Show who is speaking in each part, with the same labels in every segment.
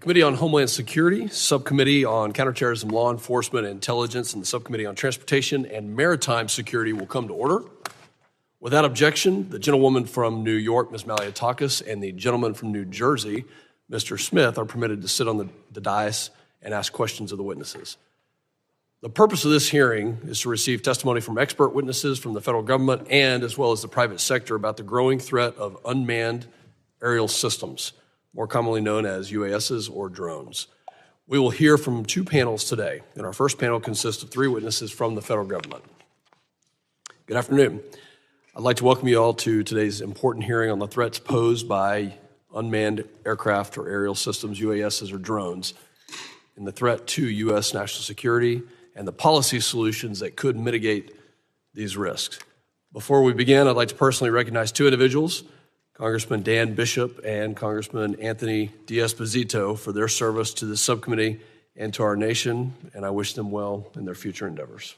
Speaker 1: The Committee on Homeland Security, Subcommittee on Counterterrorism Law Enforcement and Intelligence, and the Subcommittee on Transportation and Maritime Security will come to order. Without objection, the gentlewoman from New York, Ms. Malliotakis, and the gentleman from New Jersey, Mr. Smith, are permitted to sit on the dais and ask questions of the witnesses. The purpose of this hearing is to receive testimony from expert witnesses from the federal government and as well as the private sector about the growing threat of unmanned aerial systems, more commonly known as UASs or drones. We will hear from two panels today, and our first panel consists of three witnesses from the federal government. Good afternoon. I'd like to welcome you all to today's important hearing on the threats posed by unmanned aircraft or aerial systems, UASs or drones, and the threat to U.S. national security and the policy solutions that could mitigate these risks. Before we begin, I'd like to personally recognize two individuals, Congressman Dan Bishop and Congressman Anthony D'Esposito, for their service to this subcommittee and to our nation, and I wish them well in their future endeavors.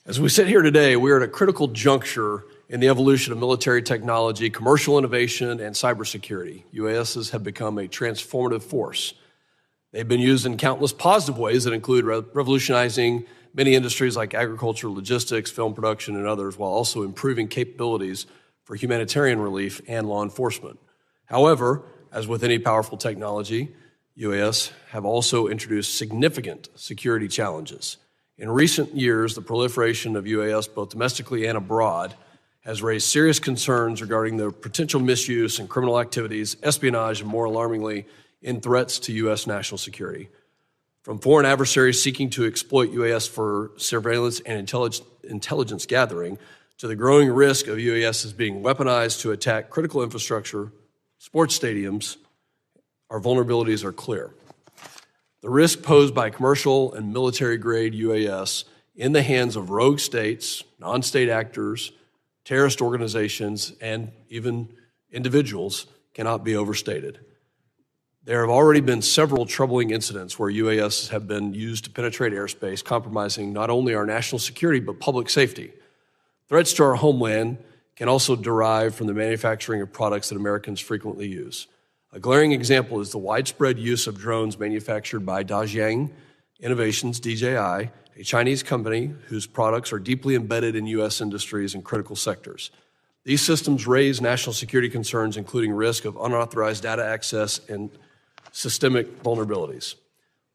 Speaker 1: As we sit here today, we are at a critical juncture in the evolution of military technology, commercial innovation, and cybersecurity. UASs have become a transformative force. They've been used in countless positive ways that include revolutionizing many industries like agriculture, logistics, film production, and others, while also improving capabilities for humanitarian relief and law enforcement. However, as with any powerful technology, UAS have also introduced significant security challenges. In recent years, the proliferation of UAS, both domestically and abroad, has raised serious concerns regarding the potential misuse and criminal activities, espionage, and more alarmingly, in threats to U.S. national security. From foreign adversaries seeking to exploit UAS for surveillance and intelligence gathering, to the growing risk of UAS being weaponized to attack critical infrastructure, sports stadiums, our vulnerabilities are clear. The risk posed by commercial and military-grade UAS in the hands of rogue states, non-state actors, terrorist organizations, and even individuals cannot be overstated. There have already been several troubling incidents where UAS have been used to penetrate airspace, compromising not only our national security but public safety. Threats to our homeland can also derive from the manufacturing of products that Americans frequently use. A glaring example is the widespread use of drones manufactured by Dajiang Innovations, DJI, a Chinese company whose products are deeply embedded in U.S. industries and critical sectors. These systems raise national security concerns, including risk of unauthorized data access and systemic vulnerabilities.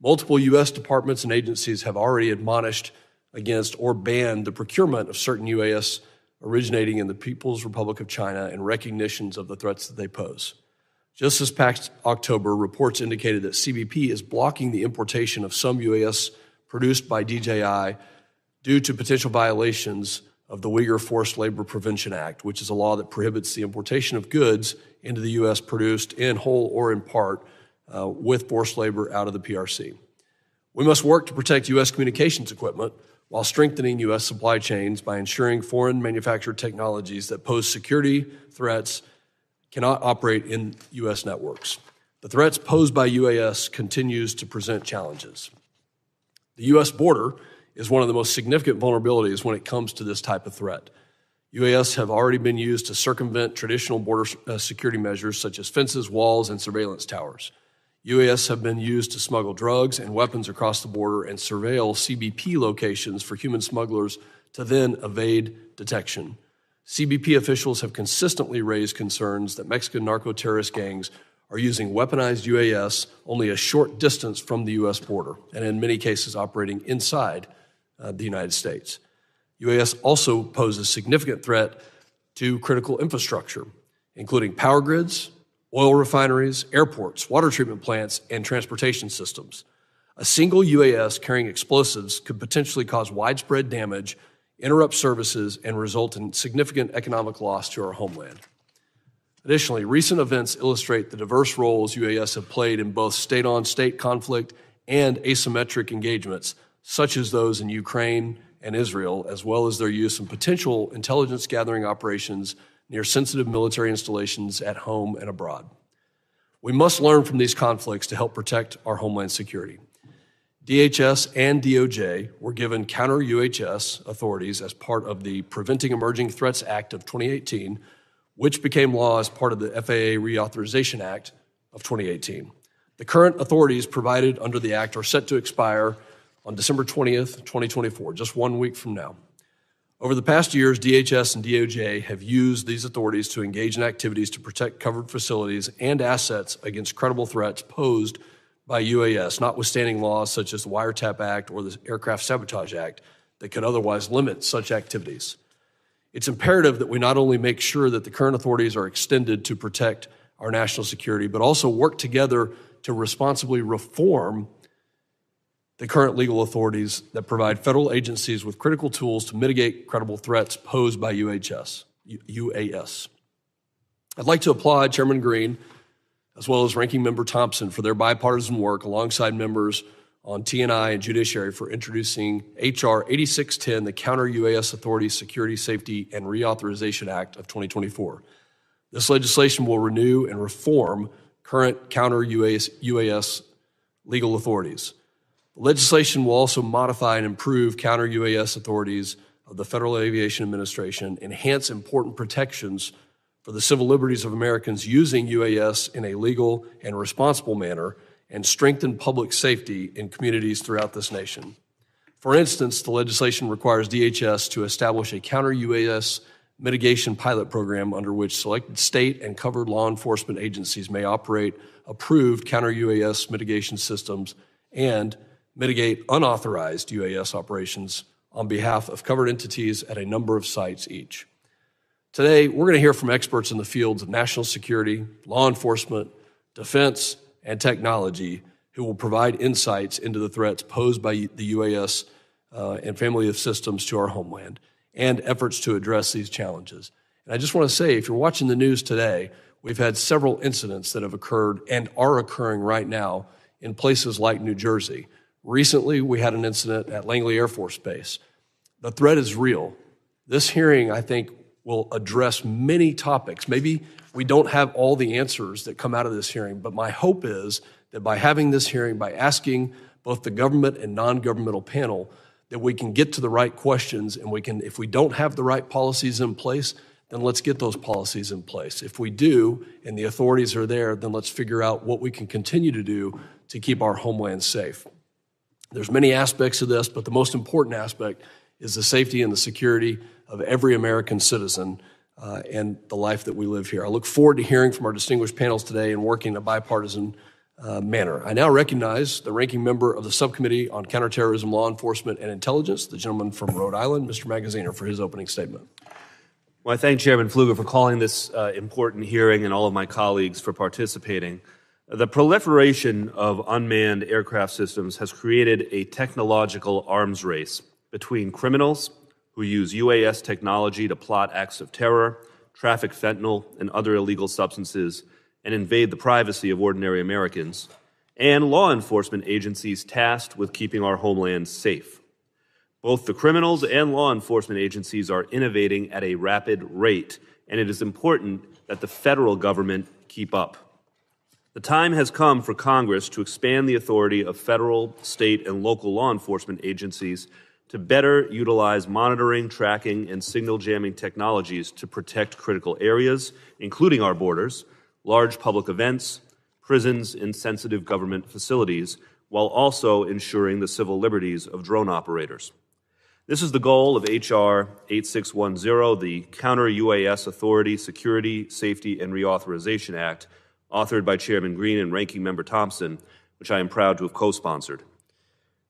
Speaker 1: Multiple U.S. departments and agencies have already admonished against or banned the procurement of certain UAS originating in the People's Republic of China in recognitions of the threats that they pose. Just this past October, reports indicated that CBP is blocking the importation of some UAS produced by DJI due to potential violations of the Uyghur Forced Labor Prevention Act, which is a law that prohibits the importation of goods into the U.S. produced in whole or in part with forced labor out of the PRC. We must work to protect U.S. communications equipment while strengthening U.S. supply chains by ensuring foreign manufactured technologies that pose security threats cannot operate in U.S. networks. The threats posed by UAS continues to present challenges. The U.S. border is one of the most significant vulnerabilities when it comes to this type of threat. UAS have already been used to circumvent traditional border security measures such as fences, walls, and surveillance towers. UAS have been used to smuggle drugs and weapons across the border and surveil CBP locations for human smugglers to then evade detection. CBP officials have consistently raised concerns that Mexican narco-terrorist gangs are using weaponized UAS only a short distance from the U.S. border, and in many cases operating inside the United States. UAS also pose a significant threat to critical infrastructure, including power grids, oil refineries, airports, water treatment plants, and transportation systems. A single UAS carrying explosives could potentially cause widespread damage, interrupt services, and result in significant economic loss to our homeland. Additionally, recent events illustrate the diverse roles UAS have played in both state-on-state conflict and asymmetric engagements, such as those in Ukraine and Israel, as well as their use in potential intelligence gathering operations near sensitive military installations at home and abroad. We must learn from these conflicts to help protect our homeland security. DHS and DOJ were given counter-UAS authorities as part of the Preventing Emerging Threats Act of 2018, which became law as part of the FAA Reauthorization Act of 2018. The current authorities provided under the act are set to expire on December 20th, 2024, just 1 week from now. Over the past years, DHS and DOJ have used these authorities to engage in activities to protect covered facilities and assets against credible threats posed by UAS, notwithstanding laws such as the Wiretap Act or the Aircraft Sabotage Act that could otherwise limit such activities. It's imperative that we not only make sure that the current authorities are extended to protect our national security, but also work together to responsibly reform the current legal authorities that provide federal agencies with critical tools to mitigate credible threats posed by UAS. I'd like to applaud Chairman Green as well as Ranking Member Thompson for their bipartisan work alongside members on T&I and Judiciary for introducing H.R. 8610, the Counter-UAS Authority Security, Safety, and Reauthorization Act of 2024. This legislation will renew and reform current counter-UAS legal authorities. The legislation will also modify and improve counter-UAS authorities of the Federal Aviation Administration, enhance important protections for the civil liberties of Americans using UAS in a legal and responsible manner, and strengthen public safety in communities throughout this nation. For instance, the legislation requires DHS to establish a counter-UAS mitigation pilot program under which selected state and covered law enforcement agencies may operate approved counter-UAS mitigation systems and mitigate unauthorized UAS operations on behalf of covered entities at a number of sites each. Today, we're going to hear from experts in the fields of national security, law enforcement, defense, and technology who will provide insights into the threats posed by the UAS and family of systems to our homeland and efforts to address these challenges. And I just want to say, if you're watching the news today, we've had several incidents that have occurred and are occurring right now in places like New Jersey. Recently, we had an incident at Langley Air Force Base. The threat is real. This hearing, I think, will address many topics. Maybe we don't have all the answers that come out of this hearing, but my hope is that by having this hearing, by asking both the government and non-governmental panel, that we can get to the right questions, and we can, if we don't have the right policies in place, then let's get those policies in place. If we do, and the authorities are there, then let's figure out what we can continue to do to keep our homeland safe. There's many aspects of this, but the most important aspect is the safety and the security of every American citizen and the life that we live here. I look forward to hearing from our distinguished panels today and working in a bipartisan manner. I now recognize the ranking member of the Subcommittee on Counterterrorism, Law Enforcement, and Intelligence, the gentleman from Rhode Island, Mr. Magaziner, for his opening statement.
Speaker 2: Well, I thank Chairman Pfluger for calling this important hearing and all of my colleagues for participating. The proliferation of unmanned aircraft systems has created a technological arms race between criminals who use UAS technology to plot acts of terror, traffic fentanyl and other illegal substances, and invade the privacy of ordinary Americans, and law enforcement agencies tasked with keeping our homeland safe. Both the criminals and law enforcement agencies are innovating at a rapid rate, and it is important that the federal government keep up. The time has come for Congress to expand the authority of federal, state, and local law enforcement agencies to better utilize monitoring, tracking, and signal jamming technologies to protect critical areas, including our borders, large public events, prisons, and sensitive government facilities, while also ensuring the civil liberties of drone operators. This is the goal of H.R. 8610, the Counter-UAS Authority Security, Safety, and Reauthorization Act, authored by Chairman Green and Ranking Member Thompson, which I am proud to have co-sponsored.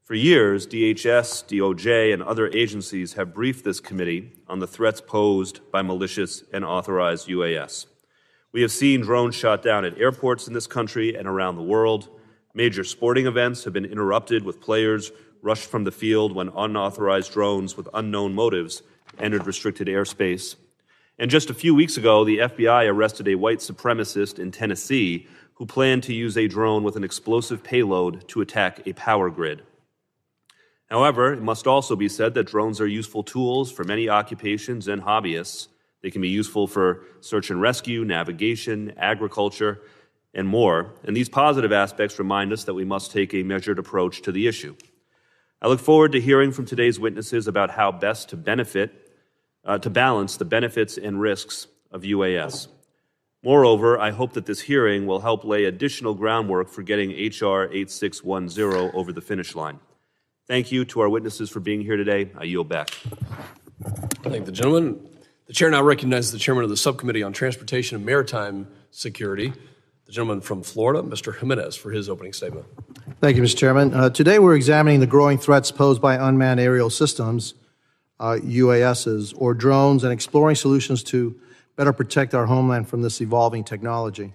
Speaker 2: For years, DHS, DOJ, and other agencies have briefed this committee on the threats posed by malicious and authorized UAS. We have seen drones shot down at airports in this country and around the world. Major sporting events have been interrupted with players rushed from the field when unauthorized drones with unknown motives entered restricted airspace. And just a few weeks ago, the FBI arrested a white supremacist in Tennessee who planned to use a drone with an explosive payload to attack a power grid. However, it must also be said that drones are useful tools for many occupations and hobbyists. They can be useful for search and rescue, navigation, agriculture, and more. And these positive aspects remind us that we must take a measured approach to the issue. I look forward to hearing from today's witnesses about how best to balance the benefits and risks of UAS. Moreover, I hope that this hearing will help lay additional groundwork for getting H.R. 8610 over the finish line. Thank you to our witnesses for being here today. I yield back.
Speaker 1: I thank the gentleman. The chair now recognizes the chairman of the Subcommittee on Transportation and Maritime Security, the gentleman from Florida, Mr. Jimenez, for his opening statement.
Speaker 3: Thank you, Mr. Chairman. Today we're examining the growing threats posed by unmanned aerial systems, UASs, or drones, and exploring solutions to better protect our homeland from this evolving technology.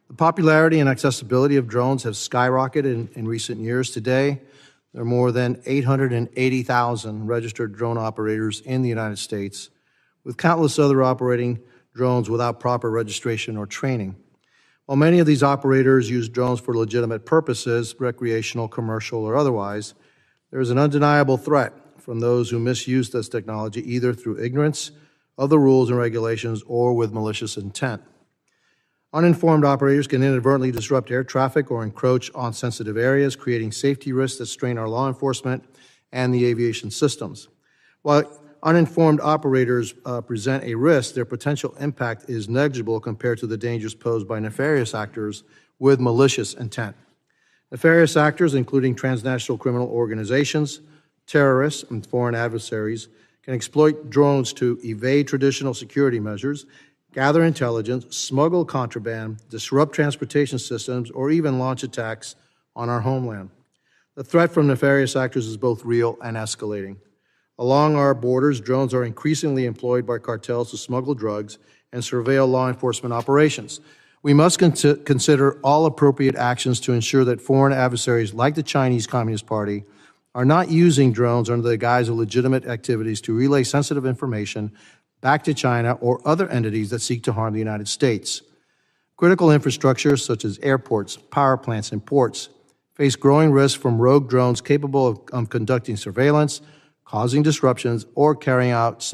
Speaker 3: The popularity and accessibility of drones have skyrocketed in recent years. Today, there are more than 880,000 registered drone operators in the United States, with countless other operating drones without proper registration or training. While many of these operators use drones for legitimate purposes, recreational, commercial, or otherwise, there is an undeniable threat from those who misuse this technology either through ignorance of the rules and regulations or with malicious intent. Uninformed operators can inadvertently disrupt air traffic or encroach on sensitive areas, creating safety risks that strain our law enforcement and the aviation systems. While uninformed operators present a risk, their potential impact is negligible compared to the dangers posed by nefarious actors with malicious intent. Nefarious actors, including transnational criminal organizations, terrorists, and foreign adversaries, can exploit drones to evade traditional security measures, gather intelligence, smuggle contraband, disrupt transportation systems, or even launch attacks on our homeland. The threat from nefarious actors is both real and escalating. Along our borders, drones are increasingly employed by cartels to smuggle drugs and surveil law enforcement operations. We must consider all appropriate actions to ensure that foreign adversaries like the Chinese Communist Party are not using drones under the guise of legitimate activities to relay sensitive information back to China or other entities that seek to harm the United States. Critical infrastructures such as airports, power plants, and ports face growing risks from rogue drones capable of conducting surveillance, causing disruptions, or carrying out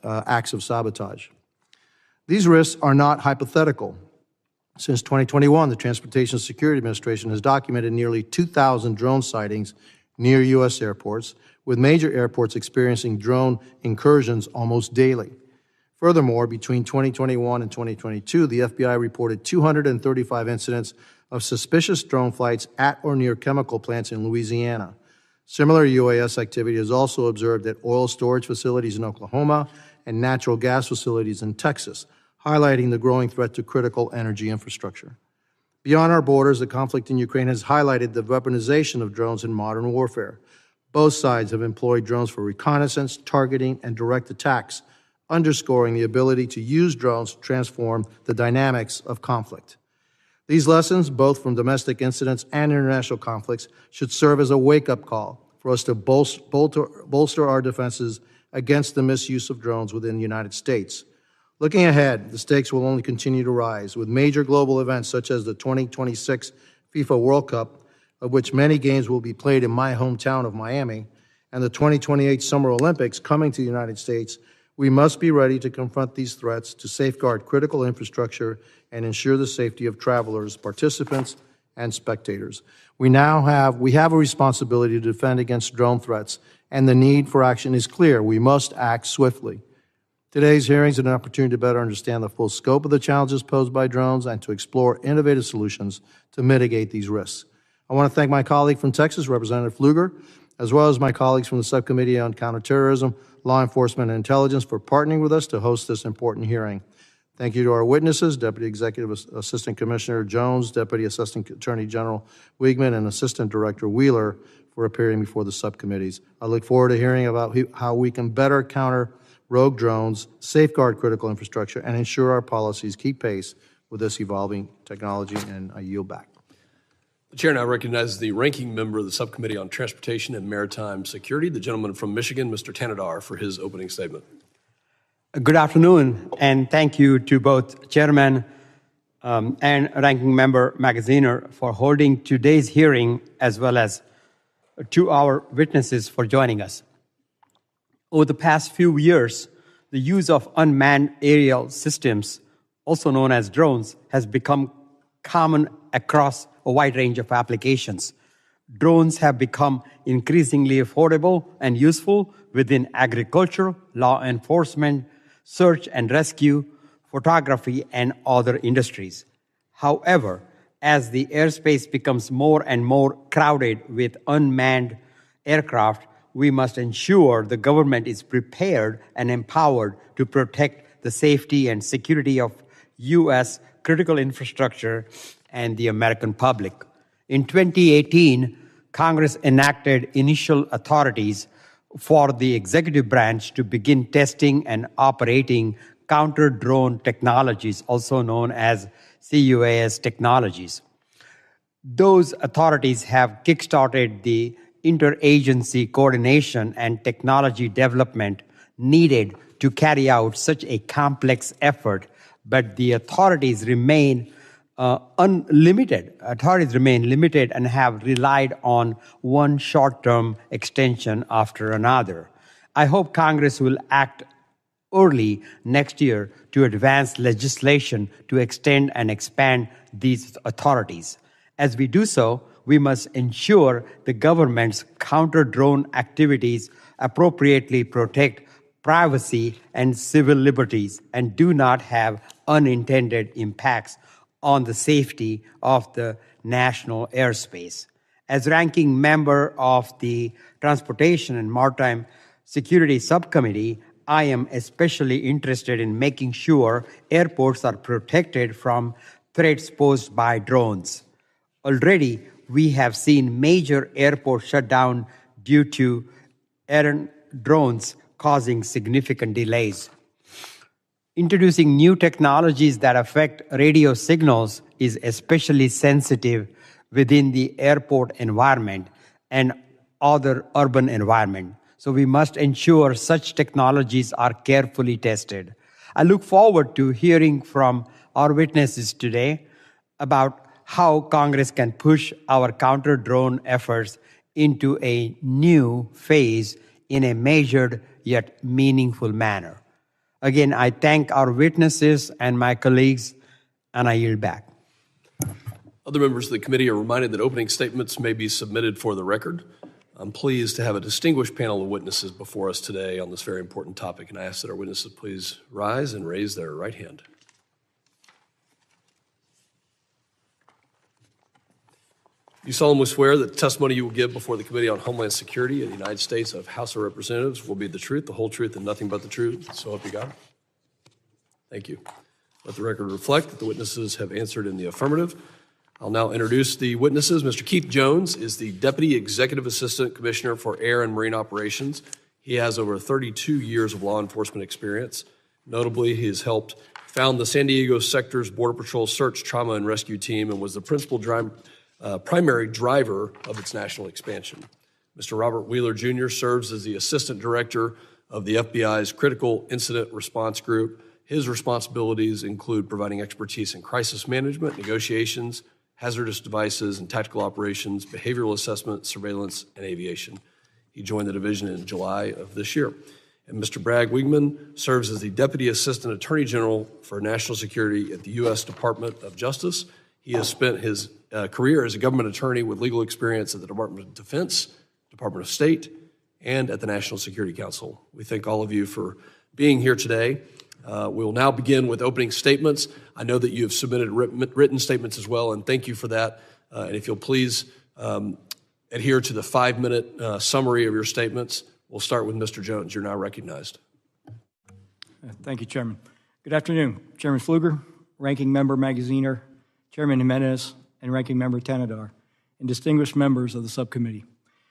Speaker 3: acts of sabotage. These risks are not hypothetical. Since 2021, the Transportation Security Administration has documented nearly 2,000 drone sightings near U.S. airports, with major airports experiencing drone incursions almost daily. Furthermore, between 2021 and 2022, the FBI reported 235 incidents of suspicious drone flights at or near chemical plants in Louisiana. Similar UAS activity is also observed at oil storage facilities in Oklahoma and natural gas facilities in Texas, highlighting the growing threat to critical energy infrastructure. Beyond our borders, the conflict in Ukraine has highlighted the weaponization of drones in modern warfare. Both sides have employed drones for reconnaissance, targeting, and direct attacks, underscoring the ability to use drones to transform the dynamics of conflict. These lessons, both from domestic incidents and international conflicts, should serve as a wake-up call for us to bolster our defenses against the misuse of drones within the United States. Looking ahead, the stakes will only continue to rise, with major global events such as the 2026 FIFA World Cup, of which many games will be played in my hometown of Miami, and the 2028 Summer Olympics coming to the United States. We must be ready to confront these threats to safeguard critical infrastructure and ensure the safety of travelers, participants, and spectators. We have a responsibility to defend against drone threats, and the need for action is clear. We must act swiftly. Today's hearing is an opportunity to better understand the full scope of the challenges posed by drones and to explore innovative solutions to mitigate these risks. I want to thank my colleague from Texas, Representative Pfluger, as well as my colleagues from the Subcommittee on Counterterrorism, Law Enforcement, and Intelligence for partnering with us to host this important hearing. Thank you to our witnesses, Deputy Executive Assistant Commissioner Jones, Deputy Assistant Attorney General Wiegman, and Assistant Director Wheeler for appearing before the subcommittees. I look forward to hearing about how we can better counter rogue drones, safeguard critical infrastructure, and ensure our policies keep pace with this evolving technology, and I yield back.
Speaker 1: The chair now recognizes the ranking member of the Subcommittee on Transportation and Maritime Security, the gentleman from Michigan, Mr. Tanadar, for his opening statement.
Speaker 4: Good afternoon, and thank you to both Chairman and Ranking Member Magaziner for holding today's hearing, as well as to our witnesses for joining us. Over the past few years, the use of unmanned aerial systems, also known as drones, has become common across a wide range of applications. Drones have become increasingly affordable and useful within agriculture, law enforcement, search and rescue, photography, and other industries. However, as the airspace becomes more and more crowded with unmanned aircraft, we must ensure the government is prepared and empowered to protect the safety and security of U.S. critical infrastructure and the American public. In 2018, Congress enacted initial authorities for the executive branch to begin testing and operating counter-drone technologies, also known as CUAS technologies. Those authorities have kickstarted the interagency coordination and technology development needed to carry out such a complex effort, but the authorities remain unlimited. Authorities remain limited and have relied on one short-term extension after another. I hope Congress will act early next year to advance legislation to extend and expand these authorities. As we do so, we must ensure the government's counter-drone activities appropriately protect privacy and civil liberties and do not have unintended impacts on the safety of the national airspace. As ranking member of the Transportation and Maritime Security Subcommittee, I am especially interested in making sure airports are protected from threats posed by drones. Already, we have seen major airports shut down due to errant drones causing significant delays. Introducing new technologies that affect radio signals is especially sensitive within the airport environment and other urban environment. So we must ensure such technologies are carefully tested. I look forward to hearing from our witnesses today about how Congress can push our counter-drone efforts into a new phase in a measured yet meaningful manner. Again, I thank our witnesses and my colleagues, and I yield back.
Speaker 1: Other members of the committee are reminded that opening statements may be submitted for the record. I'm pleased to have a distinguished panel of witnesses before us today on this very important topic, and I ask that our witnesses please rise and raise their right hand. You solemnly swear that the testimony you will give before the Committee on Homeland Security of the United States House of Representatives will be the truth, the whole truth, and nothing but the truth. So help you God. Thank you. Let the record reflect that the witnesses have answered in the affirmative. I'll now introduce the witnesses. Mr. Keith Jones is the Deputy Executive Assistant Commissioner for Air and Marine Operations. He has over 32 years of law enforcement experience. Notably, he has helped found the San Diego sector's Border Patrol Search, Trauma, and Rescue Team and was the primary driver of its national expansion. Mr. Robert Wheeler Jr. serves as the Assistant Director of the FBI's Critical Incident Response Group. His responsibilities include providing expertise in crisis management, negotiations, hazardous devices and tactical operations, behavioral assessment, surveillance, and aviation. He joined the division in July of this year. And Mr. Bragg Wigman serves as the Deputy Assistant Attorney General for National Security at the U.S. Department of Justice. He has spent his career as a government attorney with legal experience at the Department of Defense, Department of State, and at the National Security Council. We thank all of you for being here today. We will now begin with opening statements. I know that you have submitted written statements as well, and thank you for that. And if you'll please adhere to the 5-minute summary of your statements. We'll start with Mr. Jones. You're now recognized.
Speaker 5: Thank you, Chairman. Good afternoon, Chairman Pfluger, Ranking Member Magaziner, Chairman Jimenez, and Ranking Member Tanadar, and distinguished members of the subcommittee.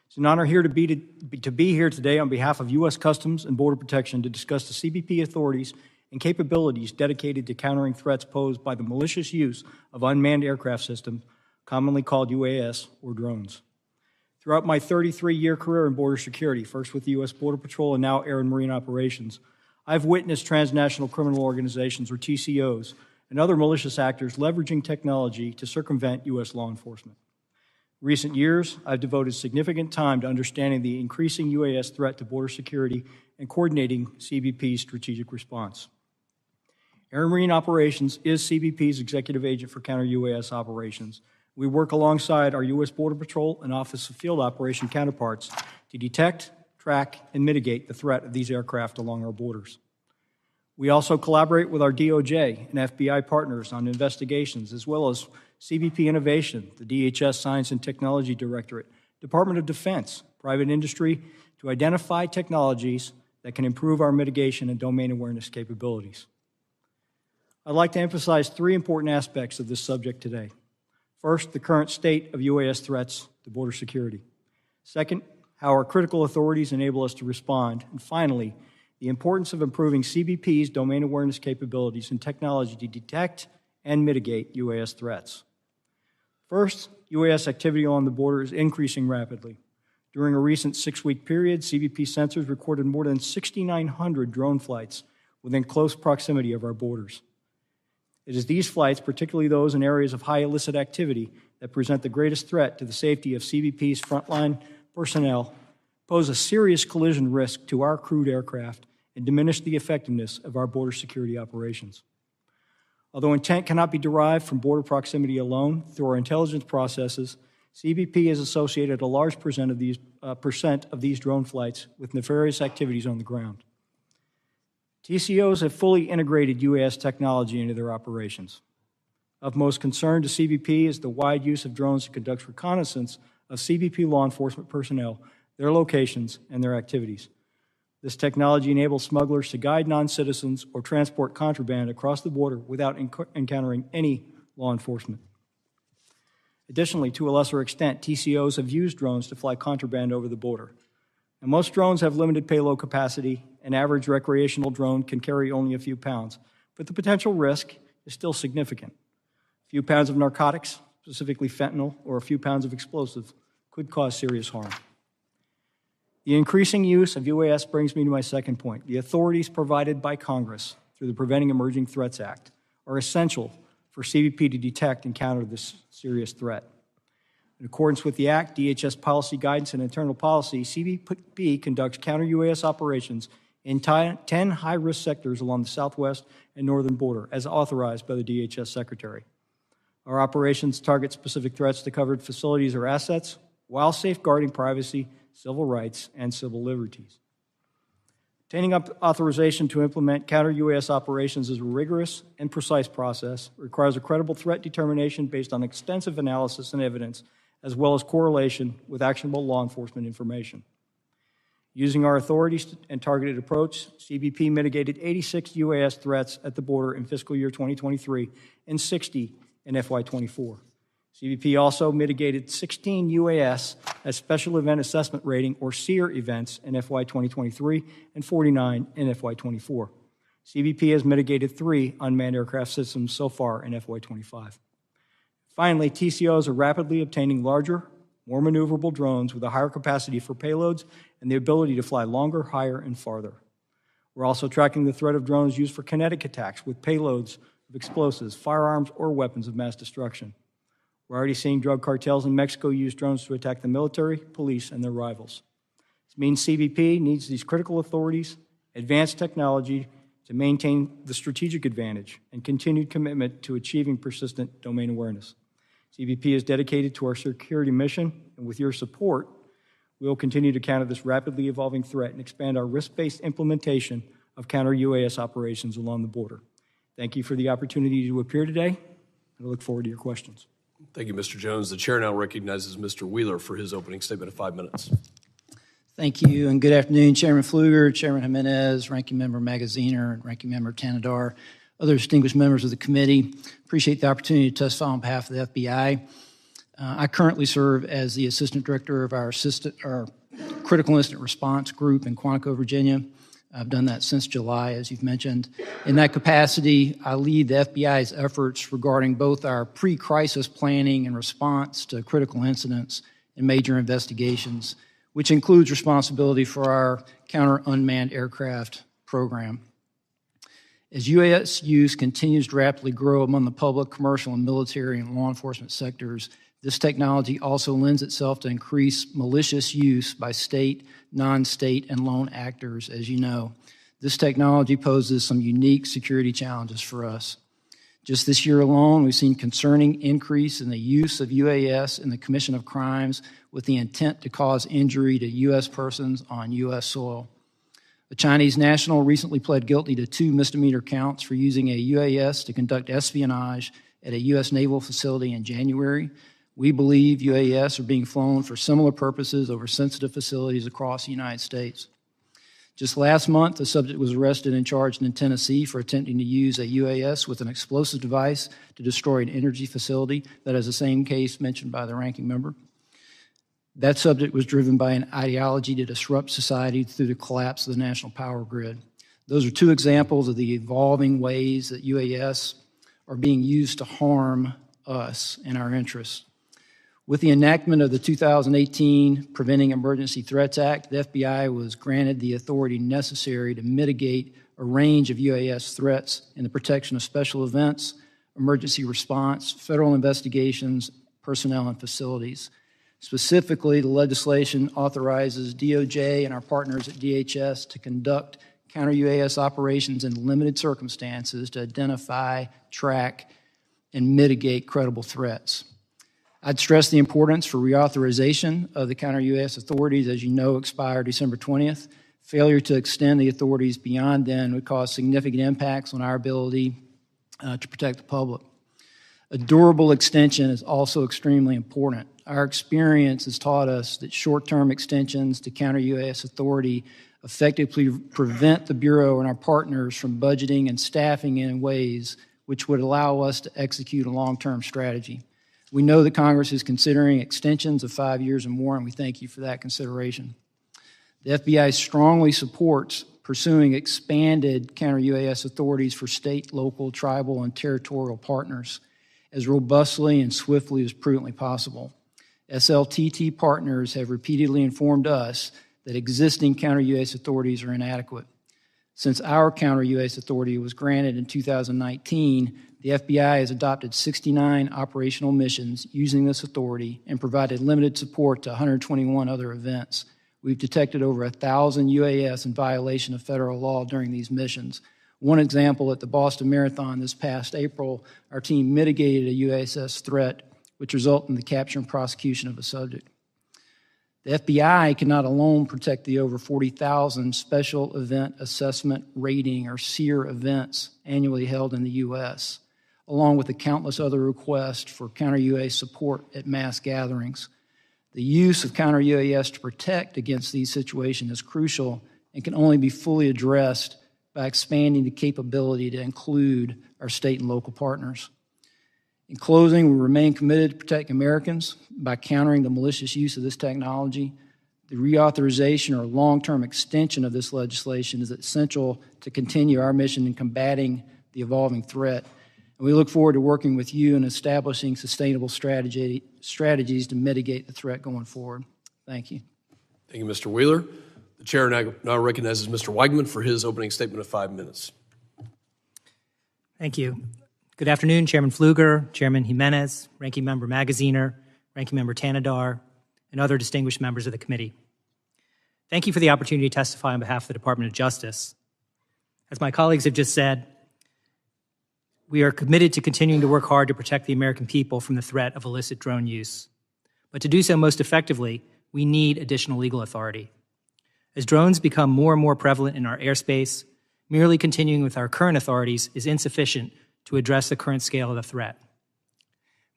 Speaker 5: It's an honor here to be here today on behalf of U.S. Customs and Border Protection to discuss the CBP authorities and capabilities dedicated to countering threats posed by the malicious use of unmanned aircraft systems, commonly called UAS or drones. Throughout my 33-year career in border security, first with the U.S. Border Patrol and now Air and Marine Operations, I've witnessed transnational criminal organizations, or TCOs, and other malicious actors leveraging technology to circumvent U.S. law enforcement. In recent years, I've devoted significant time to understanding the increasing UAS threat to border security and coordinating CBP's strategic response. Air and Marine Operations is CBP's executive agent for counter-UAS operations. We work alongside our U.S. Border Patrol and Office of Field Operation counterparts to detect, track, and mitigate the threat of these aircraft along our borders. We also collaborate with our DOJ and FBI partners on investigations, as well as CBP Innovation, the DHS Science and Technology Directorate, Department of Defense, private industry, to identify technologies that can improve our mitigation and domain awareness capabilities. I'd like to emphasize three important aspects of this subject today. First, the current state of UAS threats to border security. Second, how our critical authorities enable us to respond. And finally, the importance of improving CBP's domain awareness capabilities and technology to detect and mitigate UAS threats. First, UAS activity along the border is increasing rapidly. During a recent 6-week period, CBP sensors recorded more than 6,900 drone flights within close proximity of our borders. It is these flights, particularly those in areas of high illicit activity, that present the greatest threat to the safety of CBP's frontline personnel, pose a serious collision risk to our crewed aircraft, and diminish the effectiveness of our border security operations. Although intent cannot be derived from border proximity alone, through our intelligence processes, CBP has associated a large percent of these drone flights with nefarious activities on the ground. TCOs have fully integrated UAS technology into their operations. Of most concern to CBP is the wide use of drones to conduct reconnaissance of CBP law enforcement personnel, their locations, and their activities. This technology enables smugglers to guide non-citizens or transport contraband across the border without encountering any law enforcement. Additionally, to a lesser extent, TCOs have used drones to fly contraband over the border. And most drones have limited payload capacity. An average recreational drone can carry only a few pounds, but the potential risk is still significant. A few pounds of narcotics, specifically fentanyl, or a few pounds of explosives could cause serious harm. The increasing use of UAS brings me to my second point. The authorities provided by Congress through the Preventing Emerging Threats Act are essential for CBP to detect and counter this serious threat. In accordance with the Act, DHS policy guidance and internal policy, CBP conducts counter-UAS operations in 10 high-risk sectors along the southwest and northern border, as authorized by the DHS Secretary. Our operations target specific threats to covered facilities or assets while safeguarding privacy, civil rights, and civil liberties. Obtaining authorization to implement counter-UAS operations is a rigorous and precise process. It requires a credible threat determination based on extensive analysis and evidence, as well as correlation with actionable law enforcement information. Using our authorities and targeted approach, CBP mitigated 86 UAS threats at the border in fiscal year 2023 and 60 in FY24. CBP also mitigated 16 UAS as Special Event Assessment Rating, or SEER, events in FY 2023 and 49 in FY24. CBP has mitigated 3 unmanned aircraft systems so far in FY 25. Finally, TCOs are rapidly obtaining larger, more maneuverable drones with a higher capacity for payloads and the ability to fly longer, higher, and farther. We're also tracking the threat of drones used for kinetic attacks with payloads of explosives, firearms, or weapons of mass destruction. We're already seeing drug cartels in Mexico use drones to attack the military, police, and their rivals. This means CBP needs these critical authorities, advanced technology to maintain the strategic advantage and continued commitment to achieving persistent domain awareness. CBP is dedicated to our security mission, and with your support, we will continue to counter this rapidly evolving threat and expand our risk-based implementation of counter-UAS operations along the border. Thank you for the opportunity to appear today, and I look forward to your questions.
Speaker 1: Thank you, Mr. Jones. The chair now recognizes Mr. Wheeler for his opening statement of 5 minutes.
Speaker 6: Thank you, and good afternoon, Chairman Pfluger, Chairman Jimenez, Ranking Member Magaziner, and Ranking Member Tanadar, other distinguished members of the committee. Appreciate the opportunity to testify on behalf of the FBI. I currently serve as the Assistant Director of our Critical Incident Response Group in Quantico, Virginia. I've done that since July, as you've mentioned. In that capacity, I lead the FBI's efforts regarding both our pre-crisis planning and response to critical incidents and major investigations, which includes responsibility for our counter-unmanned aircraft program. As UAS use continues to rapidly grow among the public, commercial, and military and law enforcement sectors, this technology also lends itself to increased malicious use by state, non-state, and lone actors, as you know. This technology poses some unique security challenges for us. Just this year alone, we've seen concerning increase in the use of UAS in the commission of crimes with the intent to cause injury to U.S. persons on U.S. soil. A Chinese national recently pled guilty to 2 misdemeanor counts for using a UAS to conduct espionage at a U.S. naval facility in January. We believe UAS are being flown for similar purposes over sensitive facilities across the United States. Just last month, the subject was arrested and charged in Tennessee for attempting to use a UAS with an explosive device to destroy an energy facility. That is the same case mentioned by the ranking member. That subject was driven by an ideology to disrupt society through the collapse of the national power grid. Those are 2 examples of the evolving ways that UAS are being used to harm us and our interests. With the enactment of the 2018 Preventing Emergency Threats Act, the FBI was granted the authority necessary to mitigate a range of UAS threats in the protection of special events, emergency response, federal investigations, personnel, and facilities. Specifically, the legislation authorizes DOJ and our partners at DHS to conduct counter-UAS operations in limited circumstances to identify, track, and mitigate credible threats. I'd stress the importance for reauthorization of the counter-UAS authorities, as you know, expire December 20th. Failure to extend the authorities beyond then would cause significant impacts on our ability to protect the public. A durable extension is also extremely important. Our experience has taught us that short-term extensions to counter-UAS authority effectively prevent the Bureau and our partners from budgeting and staffing in ways which would allow us to execute a long-term strategy. We know that Congress is considering extensions of 5 years or more, and we thank you for that consideration. The FBI strongly supports pursuing expanded counter-UAS authorities for state, local, tribal, and territorial partners as robustly and swiftly as prudently possible. SLTT partners have repeatedly informed us that existing counter-UAS authorities are inadequate. Since our counter-UAS authority was granted in 2019, the FBI has adopted 69 operational missions using this authority and provided limited support to 121 other events. We've detected over 1,000 UAS in violation of federal law during these missions. One example, at the Boston Marathon this past April, our team mitigated a UAS threat, which resulted in the capture and prosecution of a subject. The FBI cannot alone protect the over 40,000 Special Event Assessment Rating, or SEER, events annually held in the U.S., along with the countless other requests for counter-UAS support at mass gatherings. The use of counter-UAS to protect against these situations is crucial and can only be fully addressed by expanding the capability to include our state and local partners. In closing, we remain committed to protecting Americans by countering the malicious use of this technology. The reauthorization or long-term extension of this legislation is essential to continue our mission in combating the evolving threat. And we look forward to working with you in establishing sustainable strategies to mitigate the threat going forward. Thank you.
Speaker 1: Thank you, Mr. Wheeler. The chair now recognizes Mr. Weigman for his opening statement of 5 minutes.
Speaker 7: Thank you. Good afternoon, Chairman Pfluger, Chairman Jimenez, Ranking Member Magaziner, Ranking Member Tanadar, and other distinguished members of the committee. Thank you for the opportunity to testify on behalf of the Department of Justice. As my colleagues have just said, we are committed to continuing to work hard to protect the American people from the threat of illicit drone use. But to do so most effectively, we need additional legal authority. As drones become more and more prevalent in our airspace, merely continuing with our current authorities is insufficient to address the current scale of the threat.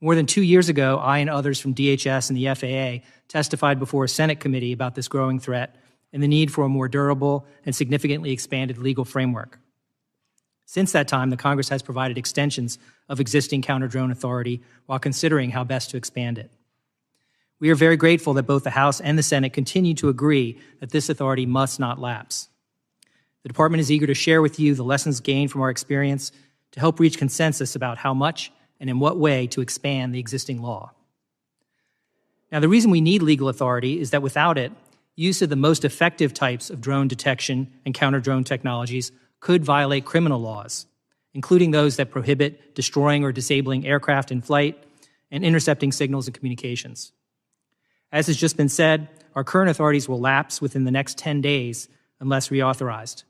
Speaker 7: More than 2 years ago, I and others from DHS and the FAA testified before a Senate committee about this growing threat and the need for a more durable and significantly expanded legal framework. Since that time, the Congress has provided extensions of existing counter-drone authority while considering how best to expand it. We are very grateful that both the House and the Senate continue to agree that this authority must not lapse. The Department is eager to share with you the lessons gained from our experience to help reach consensus about how much and in what way to expand the existing law. Now, the reason we need legal authority is that without it, use of the most effective types of drone detection and counter-drone technologies could violate criminal laws, including those that prohibit destroying or disabling aircraft in flight and intercepting signals and communications. As has just been said, our current authorities will lapse within the next 10 days unless reauthorized.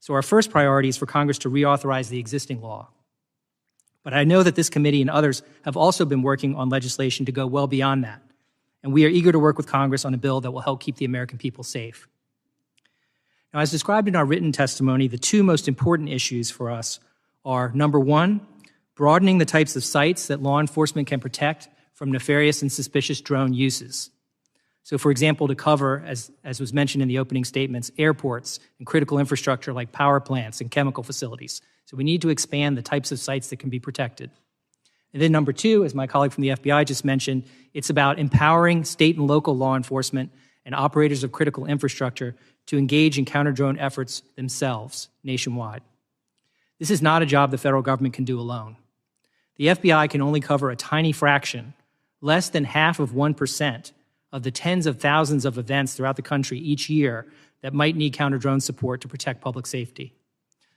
Speaker 7: So our first priority is for Congress to reauthorize the existing law. But I know that this committee and others have also been working on legislation to go well beyond that. And we are eager to work with Congress on a bill that will help keep the American people safe. Now, as described in our written testimony, the two most important issues for us are, number one, broadening the types of sites that law enforcement can protect from nefarious and suspicious drone uses. So, for example, to cover, as was mentioned in the opening statements, airports and critical infrastructure like power plants and chemical facilities. So we need to expand the types of sites that can be protected. And then number two, as my colleague from the FBI just mentioned, it's about empowering state and local law enforcement and operators of critical infrastructure to engage in counter-drone efforts themselves nationwide. This is not a job the federal government can do alone. The FBI can only cover a tiny fraction, less than half of 1%, of the tens of thousands of events throughout the country each year that might need counter-drone support to protect public safety.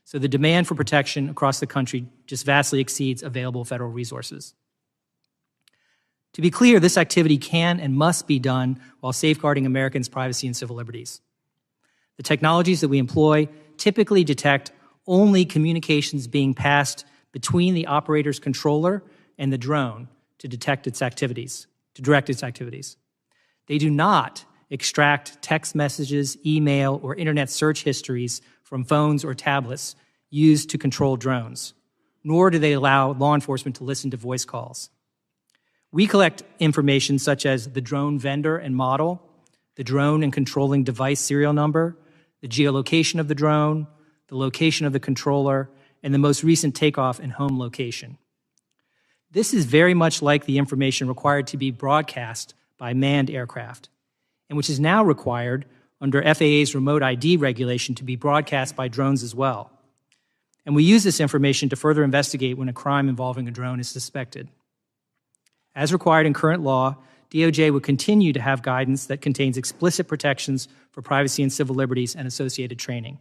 Speaker 7: So the demand for protection across the country just vastly exceeds available federal resources. To be clear, this activity can and must be done while safeguarding Americans' privacy and civil liberties. The technologies that we employ typically detect only communications being passed between the operator's controller and the drone to detect its activities, to direct its activities. They do not extract text messages, email, or internet search histories from phones or tablets used to control drones, nor do they allow law enforcement to listen to voice calls. We collect information such as the drone vendor and model, the drone and controlling device serial number, the geolocation of the drone, the location of the controller, and the most recent takeoff and home location. This is very much like the information required to be broadcast by manned aircraft, and which is now required under FAA's remote ID regulation to be broadcast by drones as well. And we use this information to further investigate when a crime involving a drone is suspected. As required in current law, DOJ would continue to have guidance that contains explicit protections for privacy and civil liberties and associated training.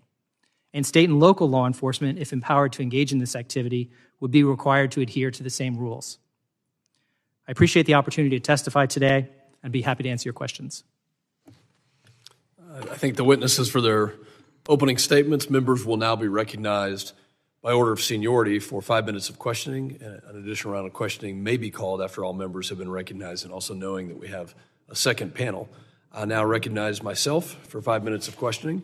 Speaker 7: And state and local law enforcement, if empowered to engage in this activity, would be required to adhere to the same rules. I appreciate the opportunity to testify today. I'd be happy to answer your questions.
Speaker 1: I thank the witnesses for their opening statements. Members will now be recognized by order of seniority for 5 minutes of questioning. An additional round of questioning may be called after all members have been recognized, and also knowing that we have a second panel. I now recognize myself for 5 minutes of questioning.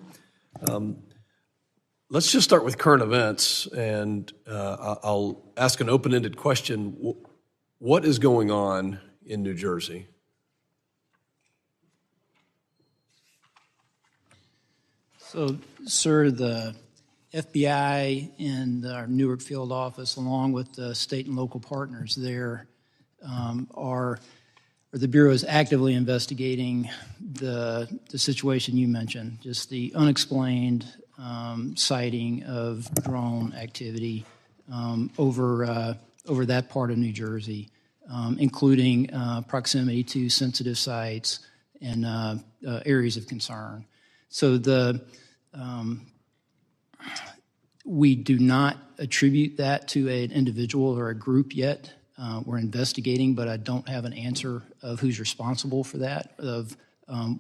Speaker 1: Let's just start with current events, and I'll ask an open-ended question. What is going on in New Jersey?
Speaker 6: So, sir, the FBI and our Newark field office, along with the state and local partners there, the Bureau is actively investigating the situation you mentioned, just the unexplained sighting of drone activity over that part of New Jersey, including proximity to sensitive sites and areas of concern. So we do not attribute that to an individual or a group yet. We're investigating, but I don't have an answer of who's responsible for that, of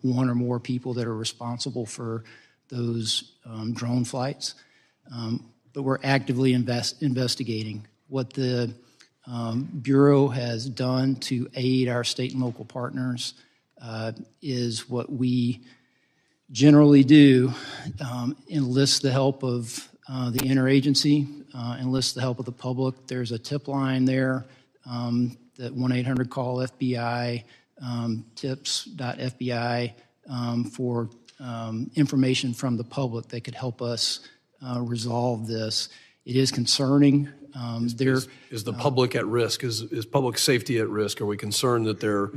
Speaker 6: one or more people that are responsible for those drone flights. But we're actively investigating. What the Bureau has done to aid our state and local partners is what we generally do, enlist the help of the interagency, enlist the help of the public. There's a tip line there, that 1-800-CALL-FBI, tips.fbi, for information from the public that could help us resolve this. It is concerning.
Speaker 1: Is the public at risk? Is public safety at risk? Are we concerned that there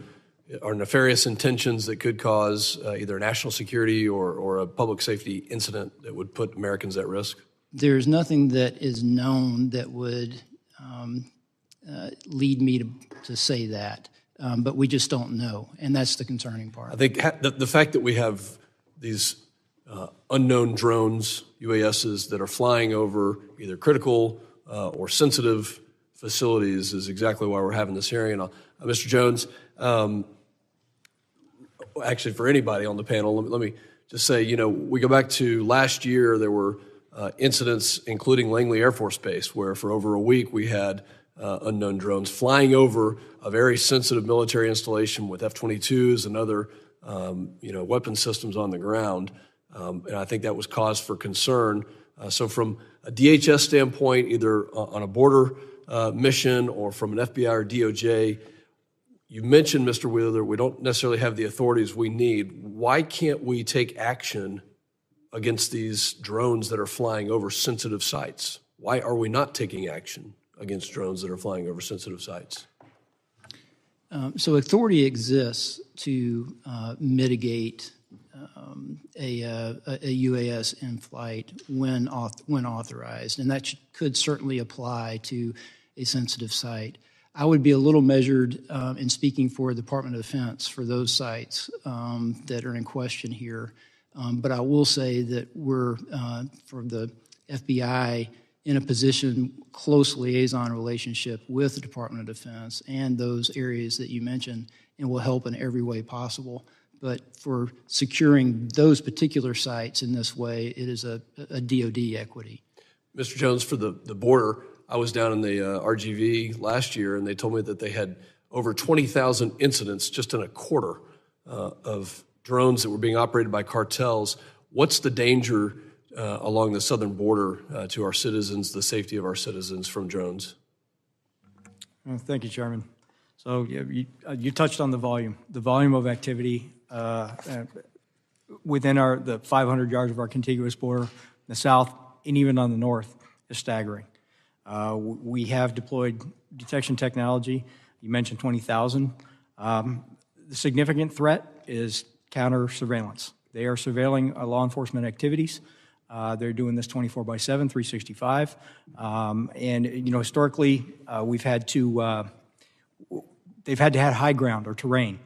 Speaker 1: are nefarious intentions that could cause either national security or a public safety incident that would put Americans at risk?
Speaker 6: There's nothing that is known that would lead me to say that, but we just don't know, and that's the concerning part.
Speaker 1: I think the fact that we have these unknown drones, UASs, that are flying over either critical or sensitive facilities is exactly why we're having this hearing. And Mr. Jones, actually for anybody on the panel, let me just say, we go back to last year, there were incidents, including Langley Air Force Base, where for over a week we had unknown drones flying over a very sensitive military installation with F-22s and other weapon systems on the ground. And I think that was cause for concern. So from a DHS standpoint, either on a border mission or from an FBI or DOJ, you mentioned, Mr. Wheeler, we don't necessarily have the authorities we need. Why can't we take action against these drones that are flying over sensitive sites? Why are we not taking action against drones that are flying over sensitive sites?
Speaker 6: So authority exists to mitigate a UAS in flight when authorized, and that could certainly apply to a sensitive site. I would be a little measured in speaking for the Department of Defense for those sites that are in question here, but I will say that we're, for the FBI, in a position, close liaison relationship with the Department of Defense and those areas that you mentioned, and will help in every way possible. But for securing those particular sites in this way, it is a DoD equity.
Speaker 1: Mr. Jones, for the border, I was down in the RGV last year, and they told me that they had over 20,000 incidents just in a quarter of drones that were being operated by cartels. What's the danger along the southern border to our citizens, the safety of our citizens from drones?
Speaker 5: Thank you, Chairman. So you touched on the volume of activity within the 500 yards of our contiguous border, the south, and even on the north is staggering. We have deployed detection technology. You mentioned 20,000. The significant threat is counter-surveillance. They are surveilling law enforcement activities. They're doing this 24/7, 365. And historically, they've had to have high ground or terrain.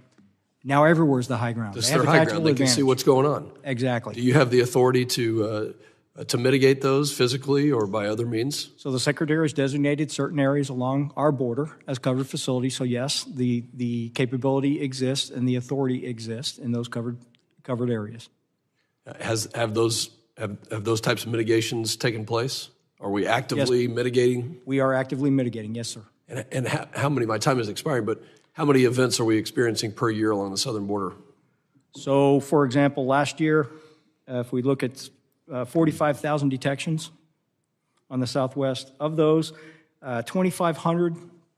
Speaker 5: Now everywhere's the high ground.
Speaker 1: This is their high ground. They can see what's going on.
Speaker 5: Exactly.
Speaker 1: Do you have the authority to mitigate those physically or by other means?
Speaker 5: So the Secretary has designated certain areas along our border as covered facilities. So yes, the capability exists and the authority exists in those covered areas.
Speaker 1: Have those types of mitigations taken place? Are we actively mitigating?
Speaker 5: We are actively mitigating, yes, sir.
Speaker 1: And how many, my time is expiring, but how many events are we experiencing per year along the southern border?
Speaker 5: So, for example, last year, if we look at 45,000 detections on the southwest, of those, 2,500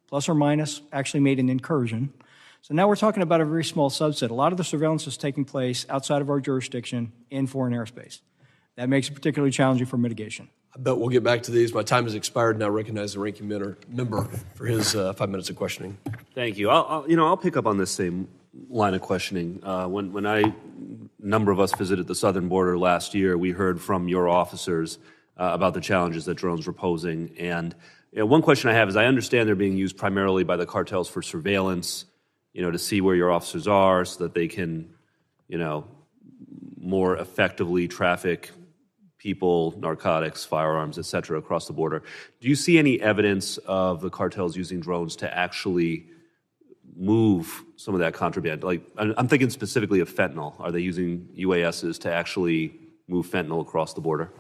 Speaker 5: plus or minus actually made an incursion. So now we're talking about a very small subset. A lot of the surveillance is taking place outside of our jurisdiction in foreign airspace. That makes it particularly challenging for mitigation.
Speaker 1: I bet we'll get back to these. My time has expired. Now recognize the ranking member for his 5 minutes of questioning.
Speaker 2: Thank you. I'll pick up on this same line of questioning. When a number of us visited the southern border last year, we heard from your officers about the challenges that drones were posing. And one question I have is, I understand they're being used primarily by the cartels for surveillance, to see where your officers are so that they can, more effectively traffic people, narcotics, firearms, et cetera, across the border. Do you see any evidence of the cartels using drones to actually move some of that contraband? Like, I'm thinking specifically of fentanyl. Are they using UASs to actually move fentanyl across the border?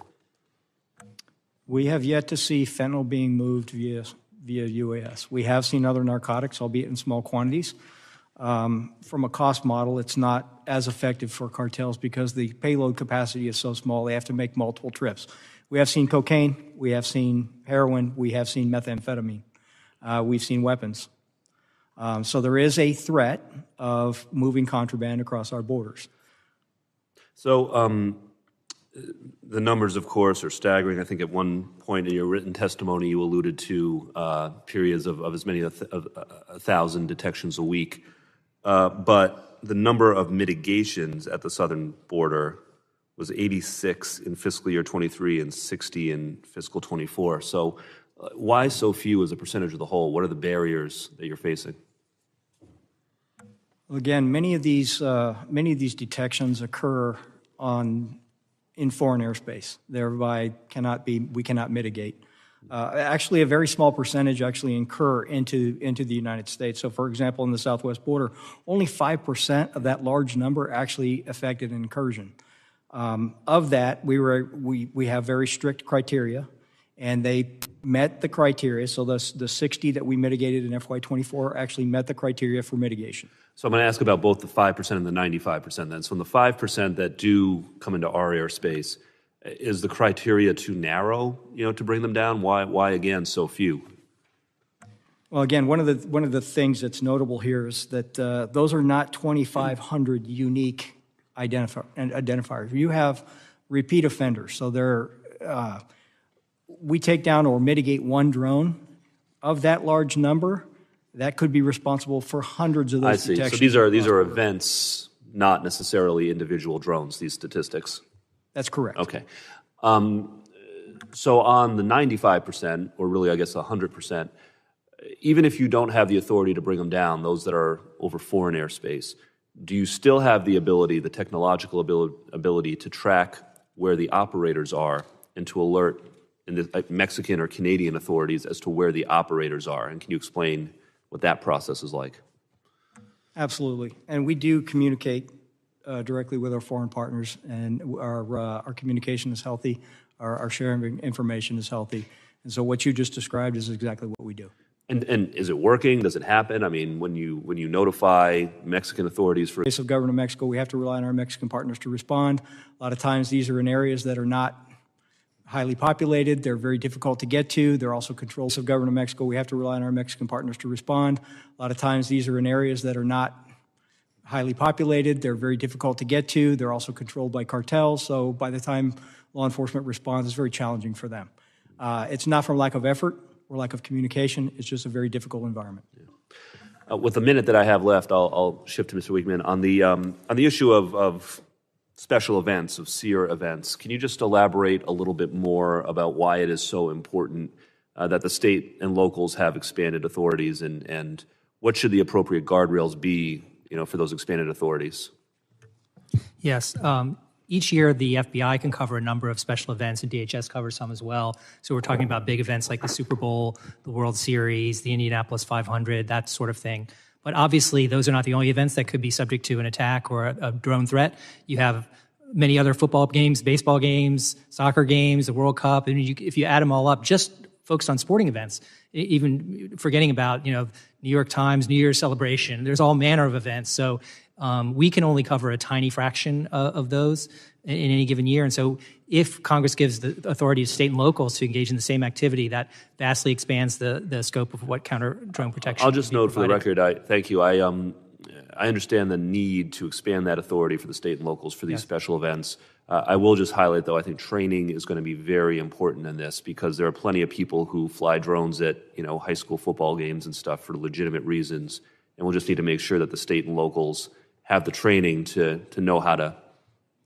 Speaker 5: We have yet to see fentanyl being moved via UAS. We have seen other narcotics, albeit in small quantities. From a cost model, it's not as effective for cartels because the payload capacity is so small, they have to make multiple trips. We have seen cocaine, we have seen heroin, we have seen methamphetamine, we've seen weapons. So there is a threat of moving contraband across our borders.
Speaker 2: So the numbers, of course, are staggering. I think at one point in your written testimony, you alluded to periods of as many as 1,000 detections a week. But the number of mitigations at the southern border was 86 in fiscal year 23 and 60 in fiscal 24. So why so few as a percentage of the whole? What are the barriers that you're facing?
Speaker 5: Well, again, many of these detections occur in foreign airspace. Thereby, we cannot mitigate. Actually, a very small percentage actually incur into the United States. So, for example, in the southwest border, only 5% of that large number actually affected an incursion. Of that, we have very strict criteria, and they met the criteria. So the 60 that we mitigated in FY24 actually met the criteria for mitigation.
Speaker 2: So I'm going to ask about both the 5% and the 95% then. So in the 5% that do come into our airspace, is the criteria too narrow, to bring them down? Why again, so few?
Speaker 5: Well, again, one of the things that's notable here is that those are not 2,500 unique identifiers. You have repeat offenders. So we take down or mitigate one drone. Of that large number, that could be responsible for hundreds of those detections.
Speaker 2: So these are events, not necessarily individual drones, these statistics?
Speaker 5: That's correct.
Speaker 2: Okay. So on the 95%, or really I guess 100%, even if you don't have the authority to bring them down, those that are over foreign airspace, do you still have the ability, the technological ability to track where the operators are and to alert Mexican or Canadian authorities as to where the operators are? And can you explain what that process is like?
Speaker 5: Absolutely. And we do communicate directly with our foreign partners, and our communication is healthy, our sharing of information is healthy. And so what you just described is exactly what we do.
Speaker 2: And is it working? Does it happen? I mean, when you notify Mexican authorities for...
Speaker 5: In the case of government of Mexico, we have to rely on our Mexican partners to respond. A lot of times these are in areas that are not highly populated. They're very difficult to get to. They're also controlled. So government of Mexico, we have to rely on our Mexican partners to respond. A lot of times these are in areas that are not highly populated. They're very difficult to get to. They're also controlled by cartels. So by the time law enforcement responds, it's very challenging for them. It's not from lack of effort or lack of communication. It's just a very difficult environment.
Speaker 2: Yeah. With the minute that I have left, I'll shift to Mr. Weekman. On the issue of special events, of SEER events, can you just elaborate a little bit more about why it is so important that the state and locals have expanded authorities, and what should the appropriate guardrails be, for those expanded authorities?
Speaker 7: Yes. Each year, the FBI can cover a number of special events, and DHS covers some as well. So we're talking about big events like the Super Bowl, the World Series, the Indianapolis 500, that sort of thing. But obviously, those are not the only events that could be subject to an attack or a drone threat. You have many other football games, baseball games, soccer games, the World Cup. And if you add them all up, just focused on sporting events, even forgetting about, New York Times, New Year's celebration, there's all manner of events. So we can only cover a tiny fraction of those in any given year. And so if Congress gives the authority to state and locals to engage in the same activity, that vastly expands the scope of what counter-drone protection.
Speaker 2: I'll just note for the record, thank you. I understand the need to expand that authority for the state and locals for these special events. I will just highlight, though, I think training is going to be very important in this, because there are plenty of people who fly drones at, high school football games and stuff for legitimate reasons. And we'll just need to make sure that the state and locals have the training to know how to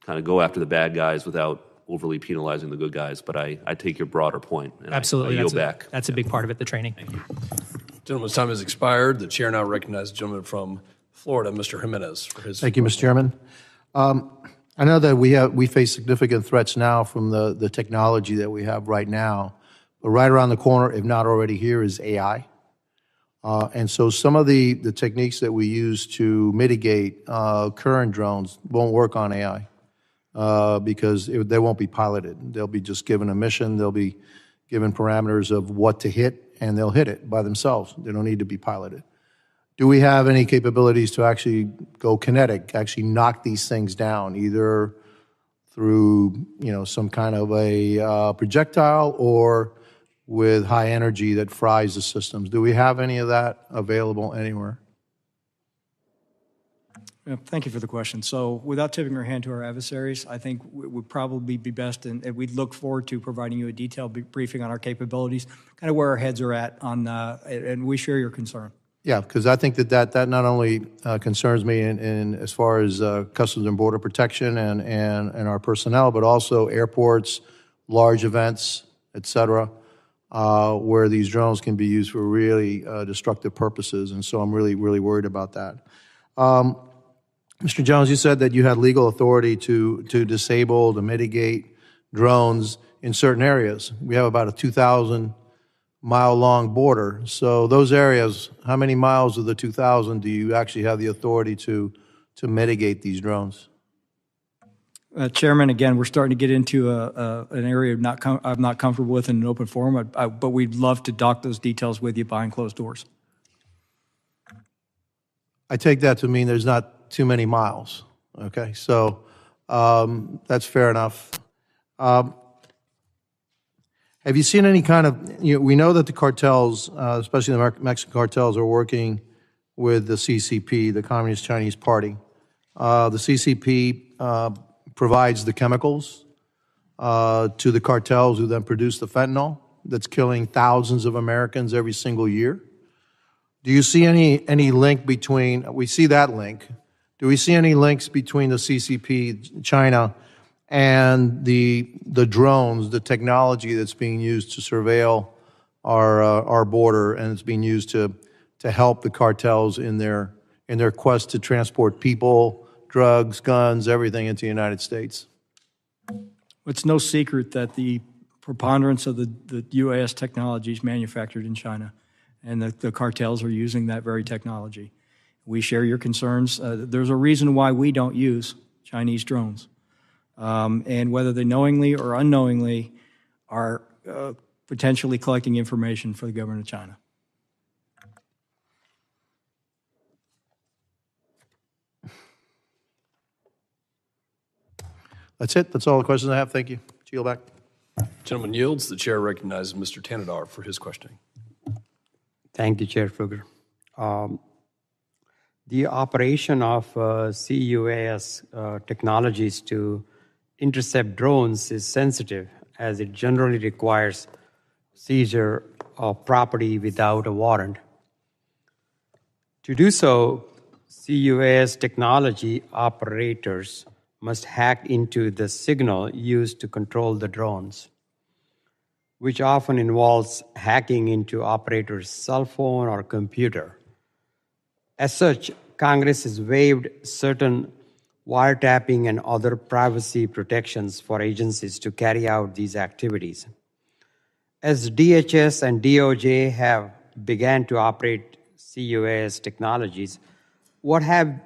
Speaker 2: kind of go after the bad guys without overly penalizing the good guys. But I take your broader point. And
Speaker 7: absolutely.
Speaker 2: I yield back.
Speaker 7: That's a big part of it, the training.
Speaker 2: Thank you.
Speaker 1: Gentleman's time has expired. The chair now recognizes the gentleman from Florida, Mr. Jimenez, for his...
Speaker 3: Thank you, Mr. Chairman. I know that we face significant threats now from the technology that we have right now, but right around the corner, if not already here, is AI. And so some of the techniques that we use to mitigate current drones won't work on AI because they won't be piloted. They'll be just given a mission, they'll be given parameters of what to hit, and they'll hit it by themselves. They don't need to be piloted. Do we have any capabilities to actually go kinetic, actually knock these things down, either through some kind of a projectile or with high energy that fries the systems? Do we have any of that available anywhere?
Speaker 5: Thank you for the question. So without tipping our hand to our adversaries, I think it would probably be best, and we'd look forward to providing you a detailed briefing on our capabilities, kind of where our heads are at on, and we share your concern.
Speaker 3: Yeah, because I think that not only concerns me in as far as Customs and Border Protection and our personnel, but also airports, large events, et cetera, where these drones can be used for really destructive purposes. And so I'm really, really worried about that. Mr. Jones, you said that you had legal authority to disable, to mitigate drones in certain areas. We have about a 2,000-mile-long border. So those areas, how many miles of the 2,000 do you actually have the authority to mitigate these drones?
Speaker 5: Chairman, again, we're starting to get into an area I'm not comfortable with in an open forum, but we'd love to dock those details with you behind closed doors.
Speaker 3: I take that to mean there's not too many miles. Okay, so that's fair enough. Have you seen any kind of, we know that the cartels, especially the Mexican cartels, are working with the CCP, the Communist Chinese Party. The CCP provides the chemicals to the cartels, who then produce the fentanyl that's killing thousands of Americans every single year. Do you see any link between, we see that link, do we see any links between the CCP, China, and the drones, the technology that's being used to surveil our border, and it's being used to help the cartels in their quest to transport people, drugs, guns, everything into the United States?
Speaker 5: It's no secret that the preponderance of the UAS technology is manufactured in China, and the cartels are using that very technology. We share your concerns. There's a reason why we don't use Chinese drones. And whether they knowingly or unknowingly are potentially collecting information for the government of China.
Speaker 3: That's it. That's all the questions I have. Thank you. Yield back.
Speaker 1: Gentleman yields. The chair recognizes Mr. Tanadar for his questioning.
Speaker 4: Thank you, Chair Pfluger. The operation of CUAS technologies to intercept drones is sensitive, as it generally requires seizure of property without a warrant. To do so, CUAS technology operators must hack into the signal used to control the drones, which often involves hacking into operators' cell phone or computer. As such, Congress has waived certain wiretapping and other privacy protections for agencies to carry out these activities. As DHS and DOJ have began to operate CUAS technologies, what have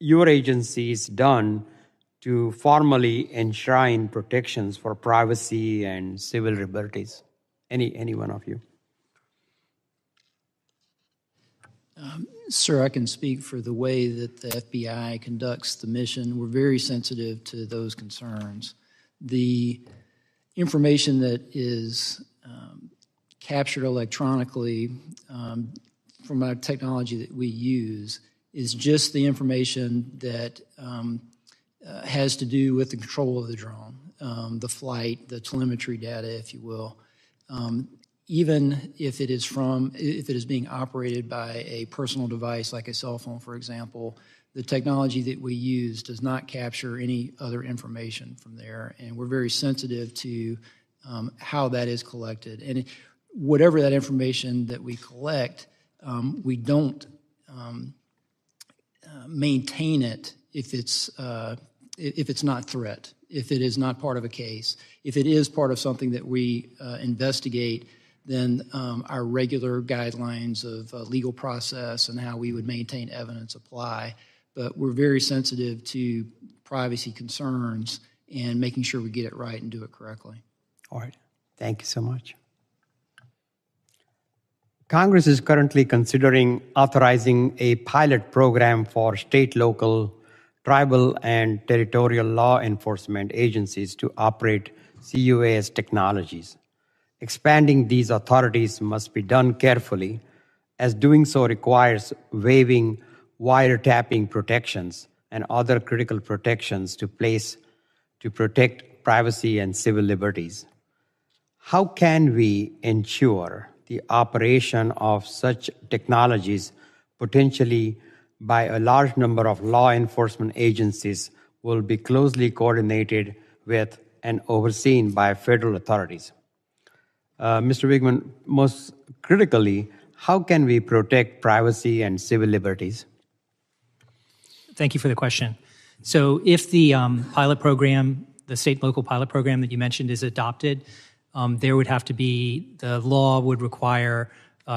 Speaker 4: your agencies done to formally enshrine protections for privacy and civil liberties? Any one of you?
Speaker 6: Sir, I can speak for the way that the FBI conducts the mission. We're very sensitive to those concerns. The information that is captured electronically from our technology that we use is just the information that has to do with the control of the drone, the flight, the telemetry data, if you will. Even if it is being operated by a personal device like a cell phone, for example, the technology that we use does not capture any other information from there, and we're very sensitive to how that is collected. And whatever that information that we collect, we don't maintain it if it's not threat, if it is not part of a case. If it is part of something that we investigate, then our regular guidelines of legal process and how we would maintain evidence apply. But we're very sensitive to privacy concerns and making sure we get it right and do it correctly.
Speaker 4: All right. Thank you so much. Congress is currently considering authorizing a pilot program for state, local, tribal, and territorial law enforcement agencies to operate CUAS technologies. Expanding these authorities must be done carefully, as doing so requires waiving wiretapping protections and other critical protections to protect privacy and civil liberties. How can we ensure the operation of such technologies, potentially by a large number of law enforcement agencies, will be closely coordinated with and overseen by federal authorities? Mr. Wigman, most critically, how can we protect privacy and civil liberties?
Speaker 7: Thank you for the question. So if the pilot program, the state local pilot program that you mentioned is adopted, there would have to be, the law would require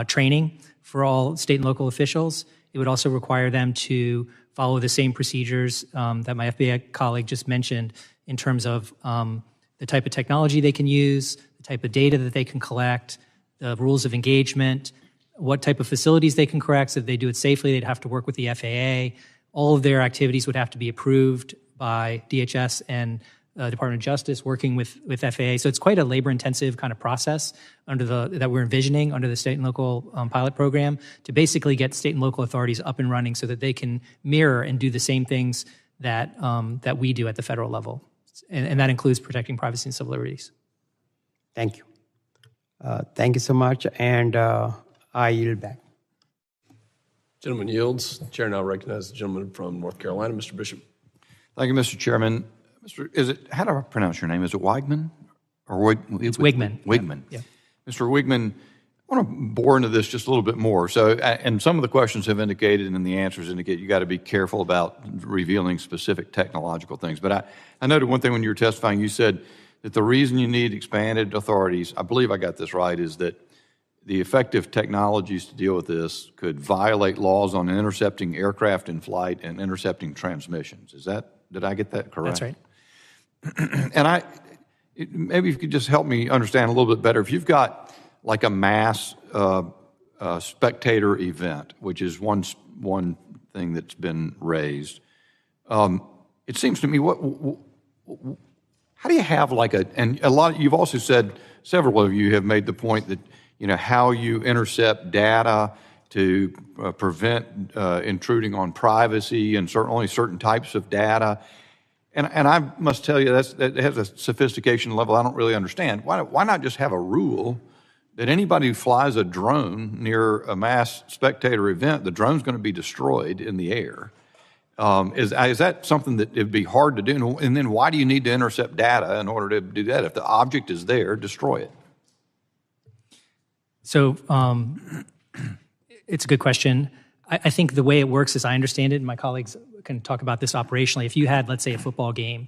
Speaker 7: training for all state and local officials. It would also require them to follow the same procedures that my FBI colleague just mentioned in terms of the type of technology they can use, the type of data that they can collect, the rules of engagement, what type of facilities they can correct. So if they do it safely, they'd have to work with the FAA. All of their activities would have to be approved by DHS and Department of Justice working with FAA. So it's quite a labor-intensive kind of process that we're envisioning under the state and local pilot program to basically get state and local authorities up and running so that they can mirror and do the same things that we do at the federal level. And that includes protecting privacy and civil liberties.
Speaker 4: Thank you. Thank you so much, and I yield back.
Speaker 1: Gentleman yields. The chair now recognizes the gentleman from North Carolina, Mr. Bishop.
Speaker 8: Thank you, Mr. Chairman. How do I pronounce your name? Is it Weigman?
Speaker 7: It's Wigman.
Speaker 8: Wigman.
Speaker 7: Yeah.
Speaker 8: Mr. Wigman, I want to bore into this just a little bit more. So, and some of the questions have indicated and the answers indicate you got to be careful about revealing specific technological things. But I noted one thing when you were testifying, you said that the reason you need expanded authorities, I believe I got this right, is that the effective technologies to deal with this could violate laws on intercepting aircraft in flight and intercepting transmissions. Did I get that correct?
Speaker 7: That's right.
Speaker 8: And maybe if you could just help me understand a little bit better. If you've got like a mass spectator event, which is one thing that's been raised, it seems to me how do you have you've also said, several of you have made the point that, how you intercept data to prevent intruding on privacy and only certain types of data. And I must tell you, that has a sophistication level I don't really understand. Why not just have a rule that anybody who flies a drone near a mass spectator event, the drone's going to be destroyed in the air? Is that something that it'd be hard to do? And then why do you need to intercept data in order to do that? If the object is there, destroy it.
Speaker 7: So it's a good question. I think the way it works, as I understand it, and my colleagues can talk about this operationally, if you had, let's say, a football game,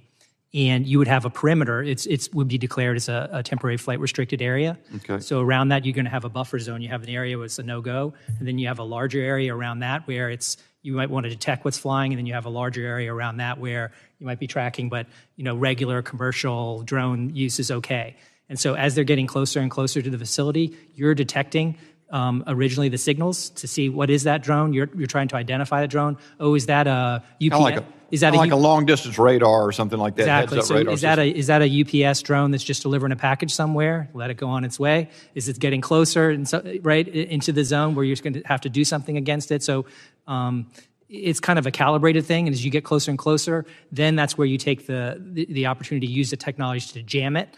Speaker 7: and you would have a perimeter, it would be declared as a temporary flight restricted area.
Speaker 8: Okay.
Speaker 7: So around that, you're going to have a buffer zone. You have an area where it's a no-go, and then you have a larger area around that where you might want to detect what's flying, and then you have a larger area around that where you might be tracking, but regular commercial drone use is okay. And so as they're getting closer and closer to the facility, you're detecting originally the signals to see what is that drone. You're trying to identify the drone. Oh, is that a UPS?
Speaker 8: Like a long distance radar or something like that.
Speaker 7: Exactly.
Speaker 8: Heads-up
Speaker 7: So
Speaker 8: radar
Speaker 7: is that a UPS drone that's just delivering a package somewhere? Let it go on its way. Is it getting closer right into the zone where you're going to have to do something against it? So it's kind of a calibrated thing, and as you get closer and closer, then that's where you take the opportunity to use the technology to jam it.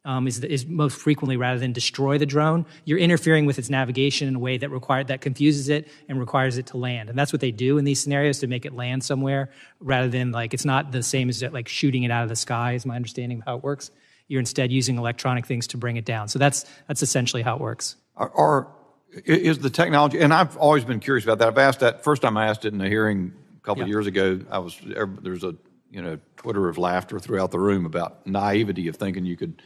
Speaker 7: Is most frequently rather than destroy the drone. You're interfering with its navigation in a way that confuses it and requires it to land. And that's what they do in these scenarios, to make it land somewhere rather than it's not the same as shooting it out of the sky, is my understanding of how it works. You're instead using electronic things to bring it down. So that's essentially how it works.
Speaker 8: Is the technology, and I've always been curious about that. I've asked that, first time I asked it in a hearing a couple of years ago, there was a twitter of laughter throughout the room about naivety of thinking you could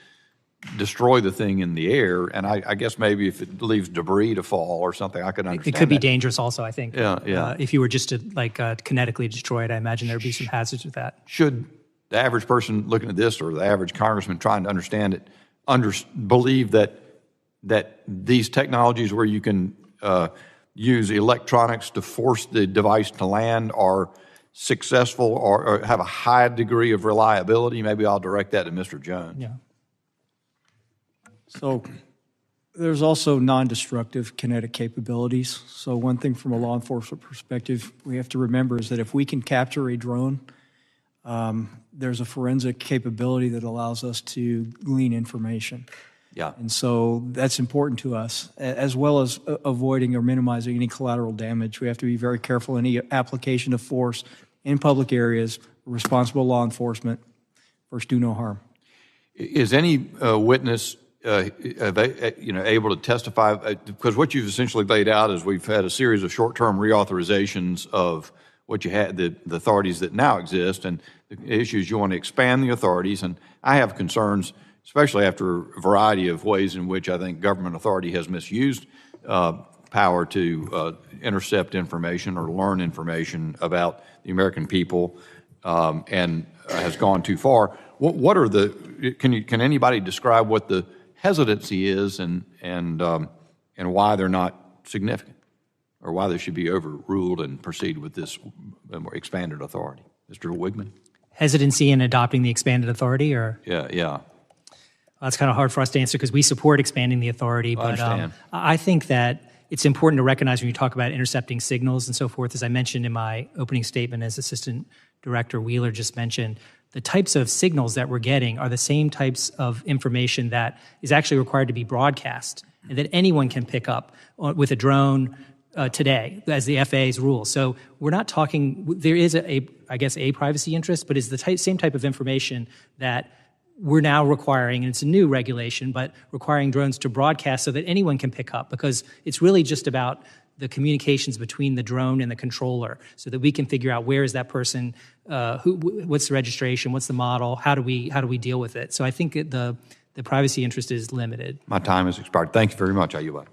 Speaker 8: destroy the thing in the air, and I guess maybe if it leaves debris to fall or something, I could understand.
Speaker 7: It could be dangerous also, I think.
Speaker 8: Yeah.
Speaker 7: If you were just to kinetically destroy it, I imagine there would be some hazards with that.
Speaker 8: Should the average person looking at this, or the average congressman trying to understand it, believe that these technologies where you can use electronics to force the device to land are successful or have a high degree of reliability? Maybe I'll direct that to Mr. Jones.
Speaker 7: Yeah.
Speaker 5: So there's also non-destructive kinetic capabilities. So one thing from a law enforcement perspective we have to remember is that if we can capture a drone, there's a forensic capability that allows us to glean information.
Speaker 8: Yeah.
Speaker 5: And so that's important to us, as well as avoiding or minimizing any collateral damage. We have to be very careful in any application of force in public areas, responsible law enforcement, first do no harm.
Speaker 8: Is any witness able to testify? Because what you've essentially laid out is we've had a series of short-term reauthorizations of what you had, the authorities that now exist, and the issues you want to expand the authorities. And I have concerns, especially after a variety of ways in which I think government authority has misused power to intercept information or learn information about the American people and has gone too far. what are the, can anybody describe what the hesitancy is and why they're not significant, or why they should be overruled and proceed with this more expanded authority? Mr. Wigman?
Speaker 7: Hesitancy in adopting the expanded authority, or?
Speaker 8: Yeah.
Speaker 7: Well, that's kind of hard for us to answer because we support expanding the authority.
Speaker 8: I understand.
Speaker 7: I think that it's important to recognize when you talk about intercepting signals and so forth, as I mentioned in my opening statement, as Assistant Director Wheeler just mentioned, the types of signals that we're getting are the same types of information that is actually required to be broadcast and that anyone can pick up with a drone today, as the FAA's rules. So we're not talking, there is I guess a privacy interest, but it's the same type of information that we're now requiring, and it's a new regulation, but requiring drones to broadcast so that anyone can pick up, because it's really just about the communications between the drone and the controller, so that we can figure out where is that person, what's the registration, what's the model, how do we deal with it. So I think the privacy interest is limited.
Speaker 8: My time has expired. Thank you very much, Ayuba.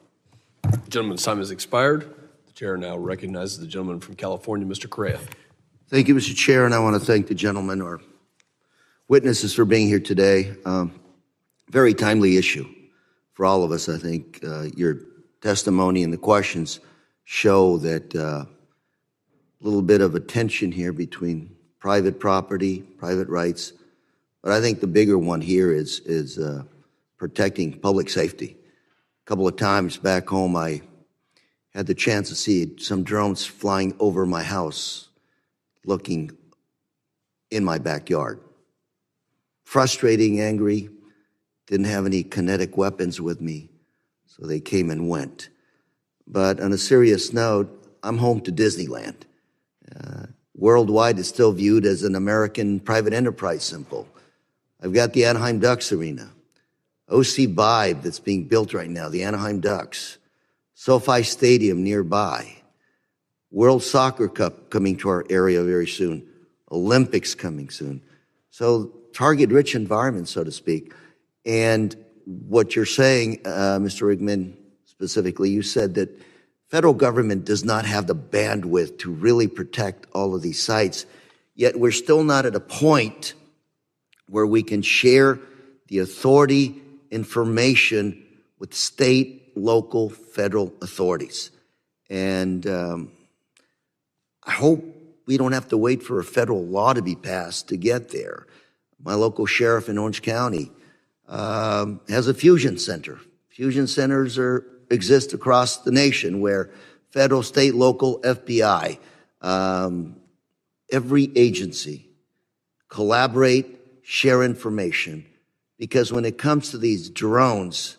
Speaker 1: The gentleman's time has expired. The chair now recognizes the gentleman from California, Mr. Correa.
Speaker 9: Thank you, Mr. Chair, and I want to thank the gentleman, our witnesses, for being here today. Very timely issue for all of us. I think your testimony and the questions show that a little bit of a tension here between private property, private rights, but I think the bigger one here is protecting public safety. A couple of times back home, I had the chance to see some drones flying over my house, looking in my backyard. Frustrating, angry, didn't have any kinetic weapons with me, so they came and went. But on a serious note, I'm home to Disneyland. Worldwide, it's still viewed as an American private enterprise symbol. I've got the Anaheim Ducks Arena, OC Vibe that's being built right now, the Anaheim Ducks, SoFi Stadium nearby, World Soccer Cup coming to our area very soon, Olympics coming soon. So target-rich environment, so to speak. And what you're saying, Mr. Rigman, specifically, you said that federal government does not have the bandwidth to really protect all of these sites, yet we're still not at a point where we can share the authority information with state, local, federal authorities. And I hope we don't have to wait for a federal law to be passed to get there. My local sheriff in Orange County has a fusion center. Fusion centers exist across the nation where federal, state, local, FBI, every agency collaborate, share information, because when it comes to these drones,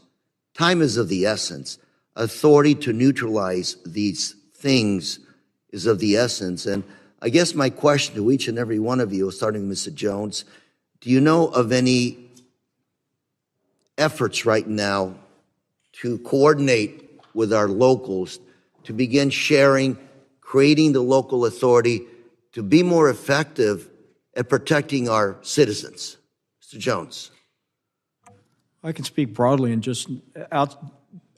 Speaker 9: time is of the essence. Authority to neutralize these things is of the essence. And I guess my question to each and every one of you, starting with Mr. Jones, do you know of any efforts right now to coordinate with our locals to begin sharing, creating the local authority to be more effective at protecting our citizens? Mr. Jones.
Speaker 5: I can speak broadly and just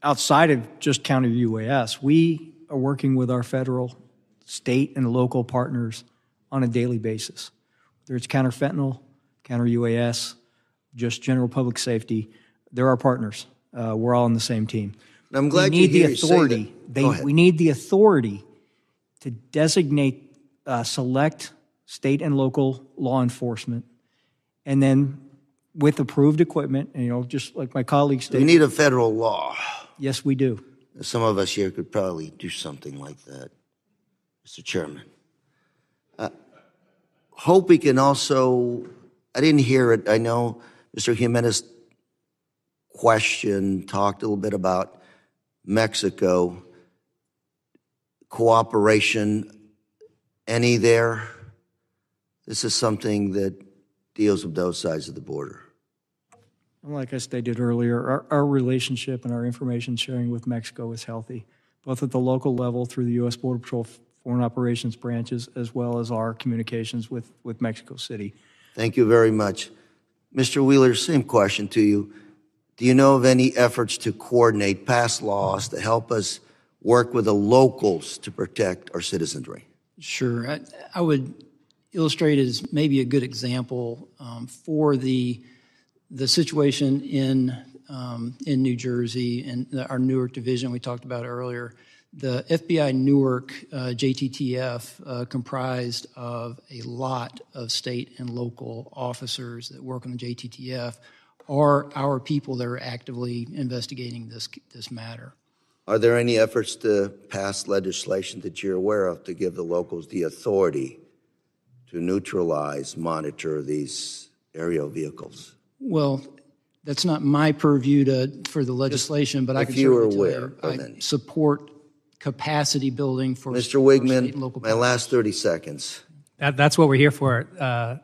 Speaker 5: outside of just counter-UAS. We are working with our federal, state, and local partners on a daily basis. Whether it's counter-fentanyl, counter-UAS, just general public safety, they're our partners. We're all on the same team.
Speaker 9: I'm glad you hear you say that.
Speaker 5: We need the authority to designate, select state and local law enforcement, and then with approved equipment, and just like my colleagues stated.
Speaker 9: We need a federal law.
Speaker 5: Yes, we do.
Speaker 9: Some of us here could probably do something like that, Mr. Chairman. Hope we can also, I didn't hear it, I know Mr. Jimenez talked a little bit about Mexico, cooperation, any there? This is something that deals with both sides of the border.
Speaker 5: Like I stated earlier, our relationship and our information sharing with Mexico is healthy, both at the local level through the U.S. Border Patrol Foreign Operations branches, as well as our communications with Mexico City.
Speaker 9: Thank you very much. Mr. Wheeler, same question to you. Do you know of any efforts to coordinate past laws to help us work with the locals to protect our citizenry?
Speaker 6: Sure. I would illustrated as maybe a good example for the situation in New Jersey and our Newark division we talked about earlier. The FBI Newark JTTF comprised of a lot of state and local officers that work on the JTTF are our people that are actively investigating this matter.
Speaker 9: Are there any efforts to pass legislation that you're aware of to give the locals the authority to neutralize, monitor these aerial vehicles?
Speaker 6: Well, that's not my purview for the legislation, but I can certainly tell you I support capacity building for
Speaker 9: Mr.
Speaker 6: state
Speaker 9: Wigman,
Speaker 6: and local
Speaker 9: my last 30 seconds.
Speaker 7: That's what we're here for,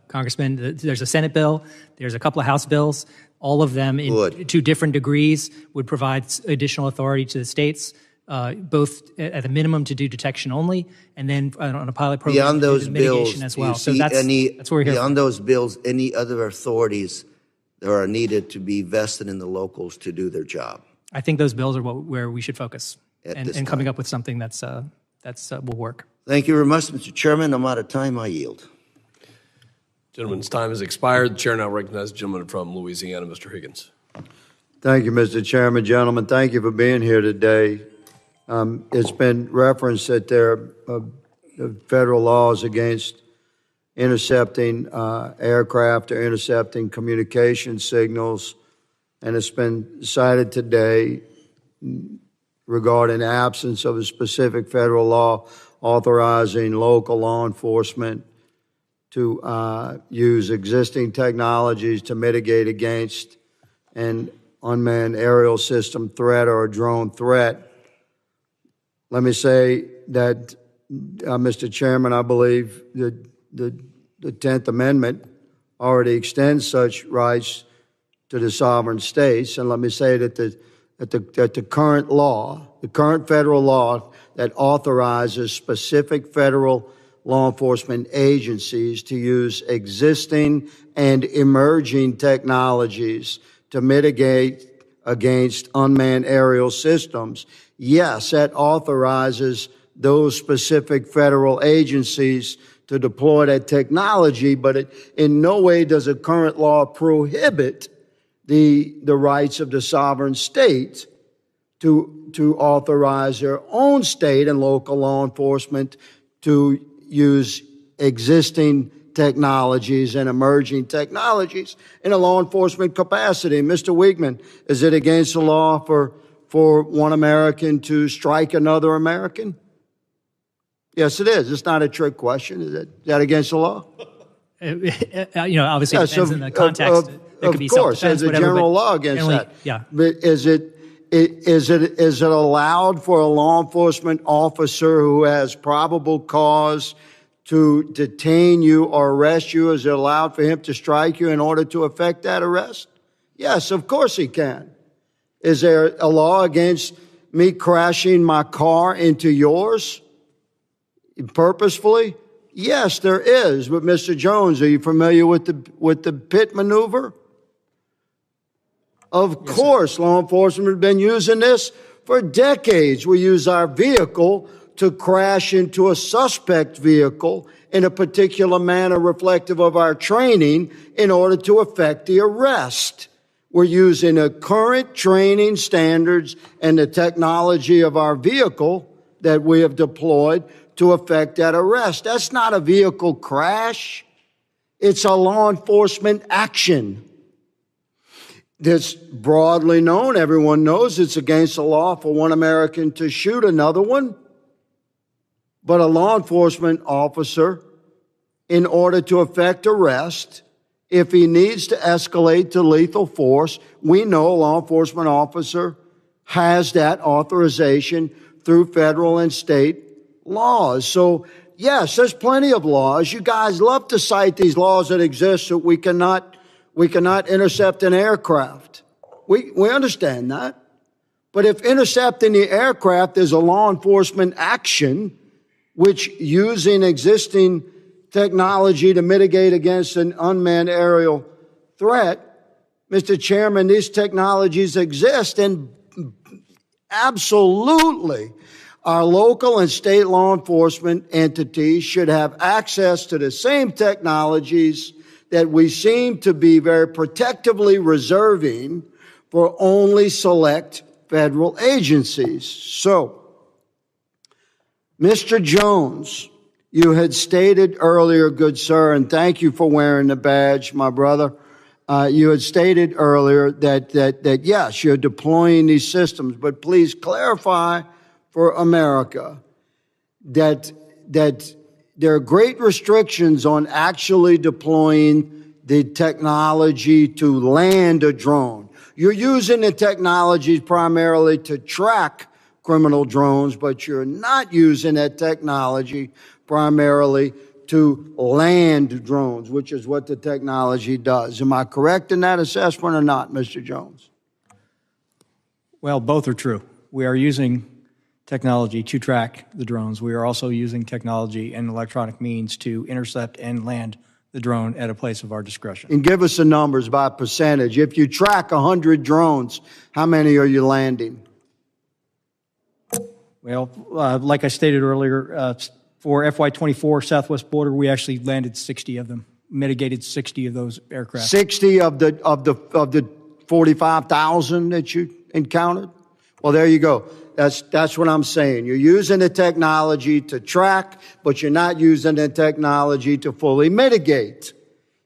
Speaker 7: Congressman. There's a Senate bill. There's a couple of House bills. All of them, to different degrees, would provide additional authority to the states, both at the minimum to do detection only, and then on a pilot program
Speaker 9: Beyond those
Speaker 7: to do
Speaker 9: bills,
Speaker 7: mitigation as well.
Speaker 9: do
Speaker 7: So
Speaker 9: you
Speaker 7: that's what we're here
Speaker 9: beyond
Speaker 7: for.
Speaker 9: those bills, any other authorities that are needed to be vested in the locals to do their job?
Speaker 7: I think those bills are where we should focus,
Speaker 9: At
Speaker 7: and
Speaker 9: this
Speaker 7: coming
Speaker 9: time.
Speaker 7: up with something that's will work.
Speaker 9: Thank you very much, Mr. Chairman. I'm out of time. I yield.
Speaker 1: Gentleman's time has expired. The chair now recognizes the gentleman from Louisiana, Mr. Higgins.
Speaker 10: Thank you, Mr. Chairman. Gentlemen, thank you for being here today. It's been referenced that there are federal laws against intercepting aircraft or intercepting communication signals, and it's been cited today regarding absence of a specific federal law authorizing local law enforcement to use existing technologies to mitigate against an unmanned aerial system threat or a drone threat. Let me say that, Mr. Chairman, I believe that the 10th Amendment already extends such rights to the sovereign states. And let me say that the current law, the current federal law that authorizes specific federal law enforcement agencies to use existing and emerging technologies to mitigate against unmanned aerial systems. Yes, that authorizes those specific federal agencies to deploy that technology, but in no way does the current law prohibit the rights of the sovereign state to authorize their own state and local law enforcement to use existing technologies and emerging technologies in a law enforcement capacity. Mr. Wigman, is it against the law for one American to strike another American? Yes, it is. It's not a trick question. Is that against the law?
Speaker 7: Obviously, it depends on the context.
Speaker 10: Of course, there's a general law against that.
Speaker 7: Yeah.
Speaker 10: But is it allowed for a law enforcement officer who has probable cause to detain you or arrest you? Is it allowed for him to strike you in order to effect that arrest? Yes, of course he can. Is there a law against me crashing my car into yours purposefully? Yes, there is. But Mr. Jones, are you familiar with the pit maneuver? Of course, law enforcement has been using this for decades. We use our vehicle to crash into a suspect vehicle in a particular manner reflective of our training in order to effect the arrest. We're using the current training standards and the technology of our vehicle that we have deployed to effect that arrest. That's not a vehicle crash. It's a law enforcement action. That's broadly known. Everyone knows it's against the law for one American to shoot another one. But a law enforcement officer, in order to effect arrest, if he needs to escalate to lethal force, we know a law enforcement officer has that authorization through federal and state laws. So, yes, there's plenty of laws. You guys love to cite these laws that exist that we cannot intercept an aircraft. We understand that. But if intercepting the aircraft is a law enforcement action, which using existing technology to mitigate against an unmanned aerial threat, Mr. Chairman, these technologies exist and absolutely Our local and state law enforcement entities should have access to the same technologies that we seem to be very protectively reserving for only select federal agencies. So, Mr. Jones, you had stated earlier, good sir, and thank you for wearing the badge, my brother. You had stated earlier that yes, you're deploying these systems, but please clarify for America that there are great restrictions on actually deploying the technology to land a drone. You're using the technology primarily to track criminal drones, but you're not using that technology primarily to land drones, which is what the technology does. Am I correct in that assessment or not, Mr. Jones?
Speaker 5: Well, both are true. We are using technology to track the drones. We are also using technology and electronic means to intercept and land the drone at a place of our discretion.
Speaker 10: And give us the numbers by percentage. If you track 100 drones, how many are you landing?
Speaker 5: Well, like I stated earlier, for FY24 Southwest border, we actually landed 60 of them, mitigated 60 of those aircraft.
Speaker 10: 60 of the 45,000 that you encountered? Well, there you go. That's what I'm saying. You're using the technology to track, but you're not using the technology to fully mitigate.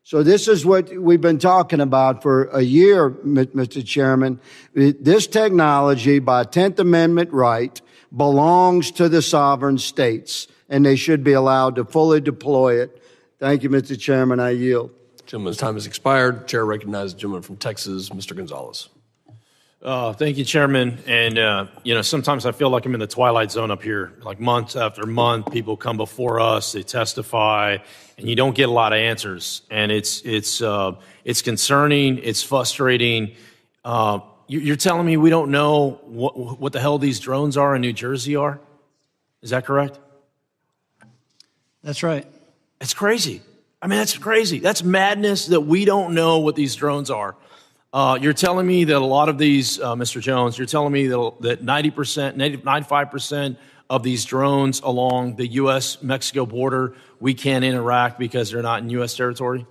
Speaker 10: So this is what we've been talking about for a year, Mr. Chairman. This technology, by 10th Amendment right, belongs to the sovereign states, and they should be allowed to fully deploy it. Thank you, Mr. Chairman. I yield.
Speaker 1: Gentleman's time has expired. Chair recognizes the gentleman from Texas, Mr. Gonzalez.
Speaker 11: Thank you, Chairman. And, sometimes I feel like I'm in the twilight zone up here. Like month after month, people come before us, they testify, and you don't get a lot of answers. And it's concerning, it's frustrating. You're telling me we don't know what the hell these drones are in New Jersey are? Is that correct?
Speaker 6: That's right.
Speaker 11: It's crazy. I mean, that's crazy. That's madness that we don't know what these drones are. You're telling me that a lot of these, Mr. Jones, you're telling me that 90%, 95% of these drones along the U.S.-Mexico border, we can't interact because they're not in U.S. territory?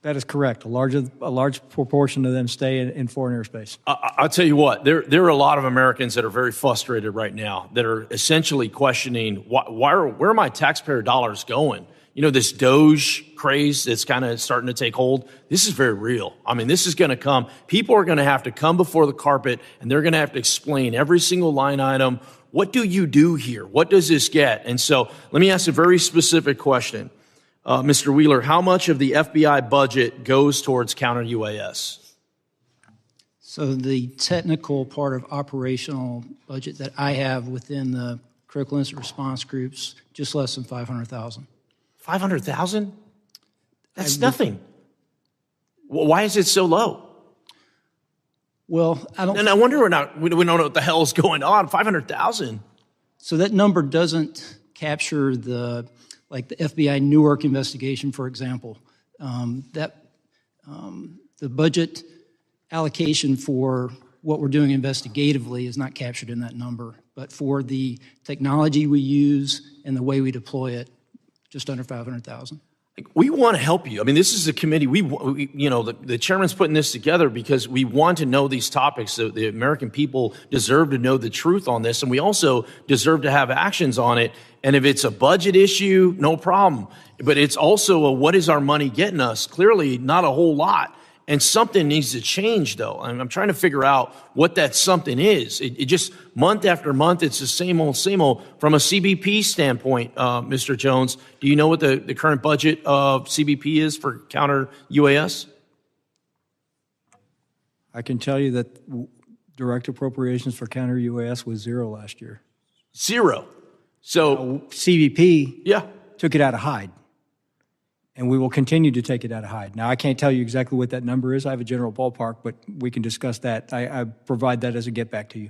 Speaker 5: That is correct. A large proportion of them stay in foreign airspace.
Speaker 11: I'll tell you what, there are a lot of Americans that are very frustrated right now that are essentially questioning, where are my taxpayer dollars going? You know, this Doge craze that's kind of starting to take hold, this is very real. I mean, this is going to come. People are going to have to come before the carpet, and they're going to have to explain every single line item. What do you do here? What does this get? And so let me ask a very specific question. Mr. Wheeler, how much of the FBI budget goes towards counter-UAS?
Speaker 6: So the technical part of operational budget that I have within the critical incident response groups, just less than $500,000.
Speaker 11: 500,000? That's nothing. Well, why is it so low?
Speaker 6: Well, I don't.
Speaker 11: And I wonder we don't know what the hell is going on. 500,000.
Speaker 6: So that number doesn't capture the FBI Newark investigation, for example. The budget allocation for what we're doing investigatively is not captured in that number, but for the technology we use and the way we deploy it, just under 500,000.
Speaker 11: We want to help you. I mean, this is a committee. The chairman's putting this together because we want to know these topics. So the American people deserve to know the truth on this, and we also deserve to have actions on it. And if it's a budget issue, no problem. But it's also what is our money getting us? Clearly, not a whole lot. And something needs to change, though. I'm trying to figure out what that something is. It just, month after month, it's the same old, same old. From a CBP standpoint, Mr. Jones, do you know what the current budget of CBP is for counter-UAS?
Speaker 5: I can tell you that direct appropriations for counter-UAS was zero last year.
Speaker 11: Zero. So
Speaker 5: CBP took it out of Hyde. And we will continue to take it out of Hyde. Now, I can't tell you exactly what that number is. I have a general ballpark, but we can discuss that. I provide that as a get back to you.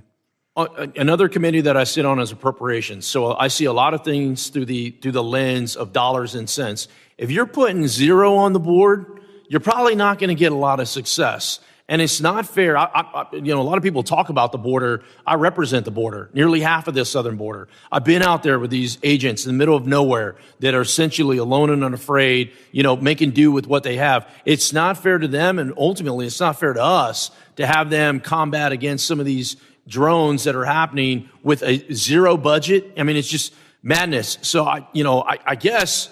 Speaker 11: Another committee that I sit on is appropriations. So I see a lot of things through the lens of dollars and cents. If you're putting zero on the board, you're probably not going to get a lot of success. And it's not fair. A lot of people talk about the border. I represent the border, nearly half of the southern border. I've been out there with these agents in the middle of nowhere that are essentially alone and unafraid, making do with what they have. It's not fair to them, and ultimately it's not fair to us to have them combat against some of these drones that are happening with a zero budget. I mean, it's just madness. So I guess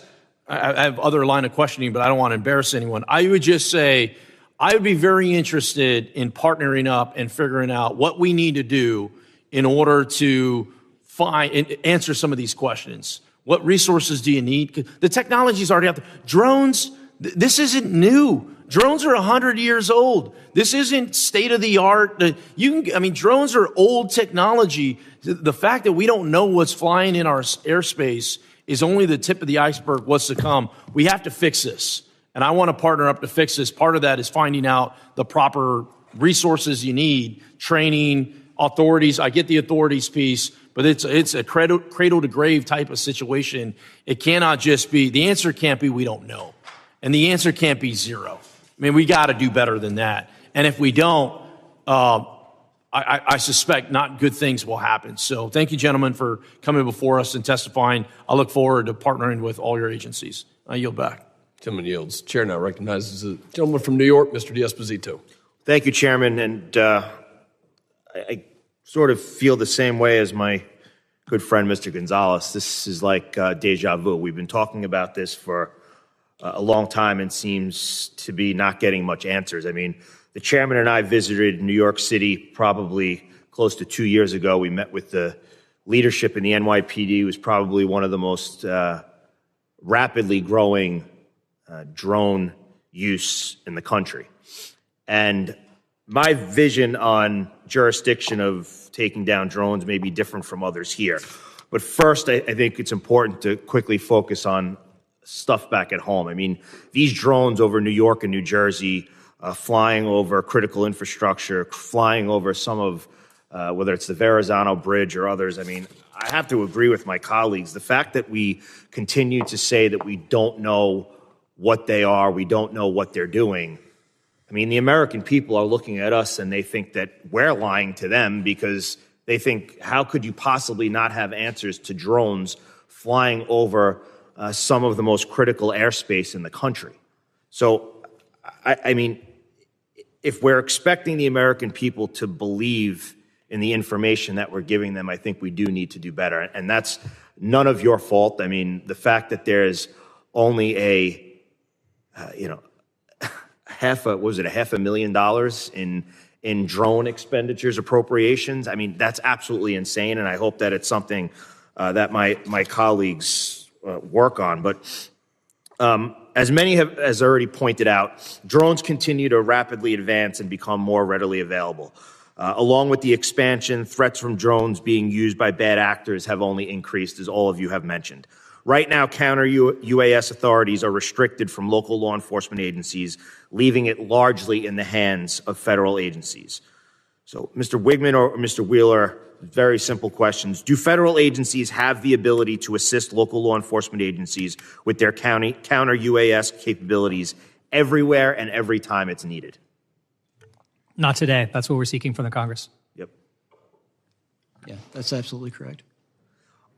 Speaker 11: I have other line of questioning, but I don't want to embarrass anyone. I would just say I would be very interested in partnering up and figuring out what we need to do in order to find and answer some of these questions. What resources do you need? The technology is already out there. Drones, this isn't new. Drones are 100 years old. This isn't state of the art. Drones are old technology. The fact that we don't know what's flying in our airspace is only the tip of the iceberg, what's to come. We have to fix this. And I want to partner up to fix this. Part of that is finding out the proper resources you need, training, authorities. I get the authorities piece, but it's a cradle to grave type of situation. It cannot just be, the answer can't be we don't know. And the answer can't be zero. I mean, we got to do better than that. And if we don't, I suspect not good things will happen. So thank you, gentlemen, for coming before us and testifying. I look forward to partnering with all your agencies. I yield back.
Speaker 1: Gentleman yields. Chair now recognizes the gentleman from New York, Mr. D'Esposito.
Speaker 12: Thank you, Chairman. And I sort of feel the same way as my good friend, Mr. Gonzalez. This is like deja vu. We've been talking about this for a long time and seems to be not getting much answers. I mean, the chairman and I visited New York City probably close to 2 years ago. We met with the leadership in the NYPD. It was probably one of the most rapidly growing drone use in the country. And my vision on jurisdiction of taking down drones may be different from others here. But first, I think it's important to quickly focus on stuff back at home. I mean, these drones over New York and New Jersey, flying over critical infrastructure, flying over some of, whether it's the Verrazano Bridge or others, I mean, I have to agree with my colleagues. The fact that we continue to say that we don't know what they are, we don't know what they're doing. I mean, the American people are looking at us and they think that we're lying to them because they think, how could you possibly not have answers to drones flying over some of the most critical airspace in the country? So, I mean, if we're expecting the American people to believe in the information that we're giving them, I think we do need to do better. And that's none of your fault. I mean, the fact that there's only a $500,000 in drone expenditures appropriations. I mean, that's absolutely insane, and I hope that it's something that my colleagues work on. But as many have already pointed out, drones continue to rapidly advance and become more readily available. Along with the expansion, threats from drones being used by bad actors have only increased, as all of you have mentioned. Right now, counter-UAS authorities are restricted from local law enforcement agencies, leaving it largely in the hands of federal agencies. So, Mr. Wigman or Mr. Wheeler, very simple questions. Do federal agencies have the ability to assist local law enforcement agencies with their counter-UAS capabilities everywhere and every time it's needed?
Speaker 7: Not today. That's what we're seeking from the Congress.
Speaker 12: Yep.
Speaker 6: Yeah, that's absolutely correct.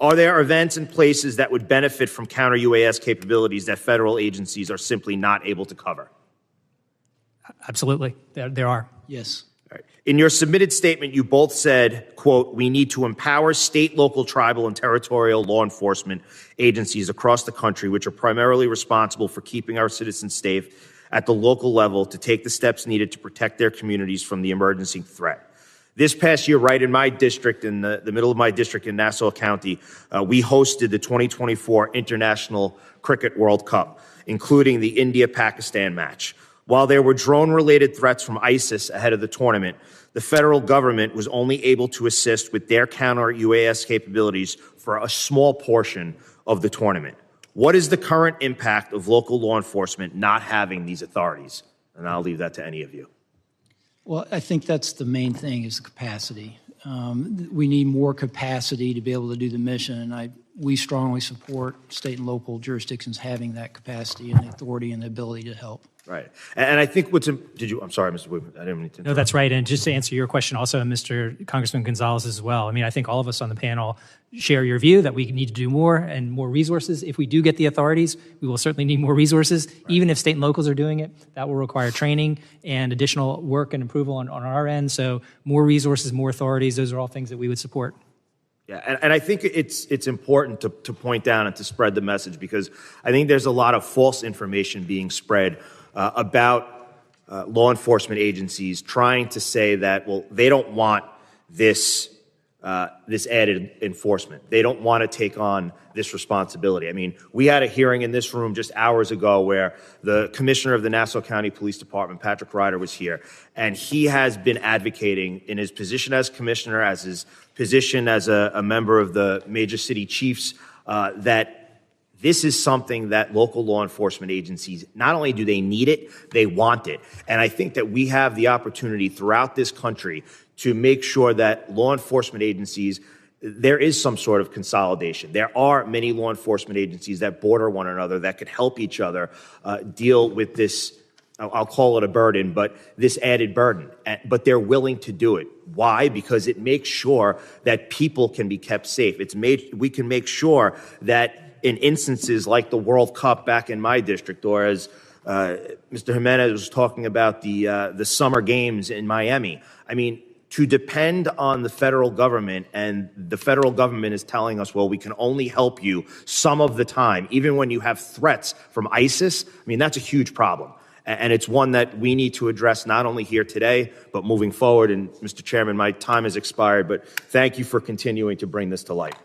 Speaker 12: Are there events and places that would benefit from counter-UAS capabilities that federal agencies are simply not able to cover?
Speaker 7: Absolutely. There are.
Speaker 6: Yes.
Speaker 12: All right. In your submitted statement, you both said, quote, we need to empower state, local, tribal, and territorial law enforcement agencies across the country, which are primarily responsible for keeping our citizens safe at the local level, to take the steps needed to protect their communities from the emerging threat. This past year, right in my district, in the middle of my district in Nassau County, we hosted the 2024 International Cricket World Cup, including the India-Pakistan match. While there were drone-related threats from ISIS ahead of the tournament, the federal government was only able to assist with their counter-UAS capabilities for a small portion of the tournament. What is the current impact of local law enforcement not having these authorities? And I'll leave that to any of you.
Speaker 6: Well, I think that's the main thing, is the capacity. We need more capacity to be able to do the mission, and we strongly support state and local jurisdictions having that capacity and the authority and the ability to help.
Speaker 12: Right. And I think I'm sorry, Mr. Woodman, I didn't mean to interrupt.
Speaker 7: No, that's right. And just to answer your question also, Mr. Congressman Gonzalez as well. I mean, I think all of us on the panel share your view that we need to do more and more resources. If we do get the authorities, we will certainly need more resources. Right. Even if state and locals are doing it, that will require training and additional work and approval on our end. So more resources, more authorities, those are all things that we would support.
Speaker 12: Yeah, and I think it's important to point down and to spread the message, because I think there's a lot of false information being spread about law enforcement agencies trying to say that, well, they don't want this added enforcement. They don't want to take on this responsibility. I mean, we had a hearing in this room just hours ago where the commissioner of the Nassau County Police Department, Patrick Ryder, was here, and he has been advocating in his position as commissioner, as his position as a member of the Major City Chiefs, that this is something that local law enforcement agencies, not only do they need it, they want it. And I think that we have the opportunity throughout this country to make sure that law enforcement agencies, there is some sort of consolidation. There are many law enforcement agencies that border one another that could help each other deal with this, I'll call it a burden, but this added burden. But they're willing to do it. Why? Because it makes sure that people can be kept safe. We can make sure that in instances like the World Cup back in my district, or as Mr. Jimenez was talking about the summer games in Miami. I mean, to depend on the federal government, and the federal government is telling us, well, we can only help you some of the time, even when you have threats from ISIS, I mean, that's a huge problem. And it's one that we need to address not only here today, but moving forward. And Mr. Chairman, my time has expired, but thank you for continuing to bring this to light.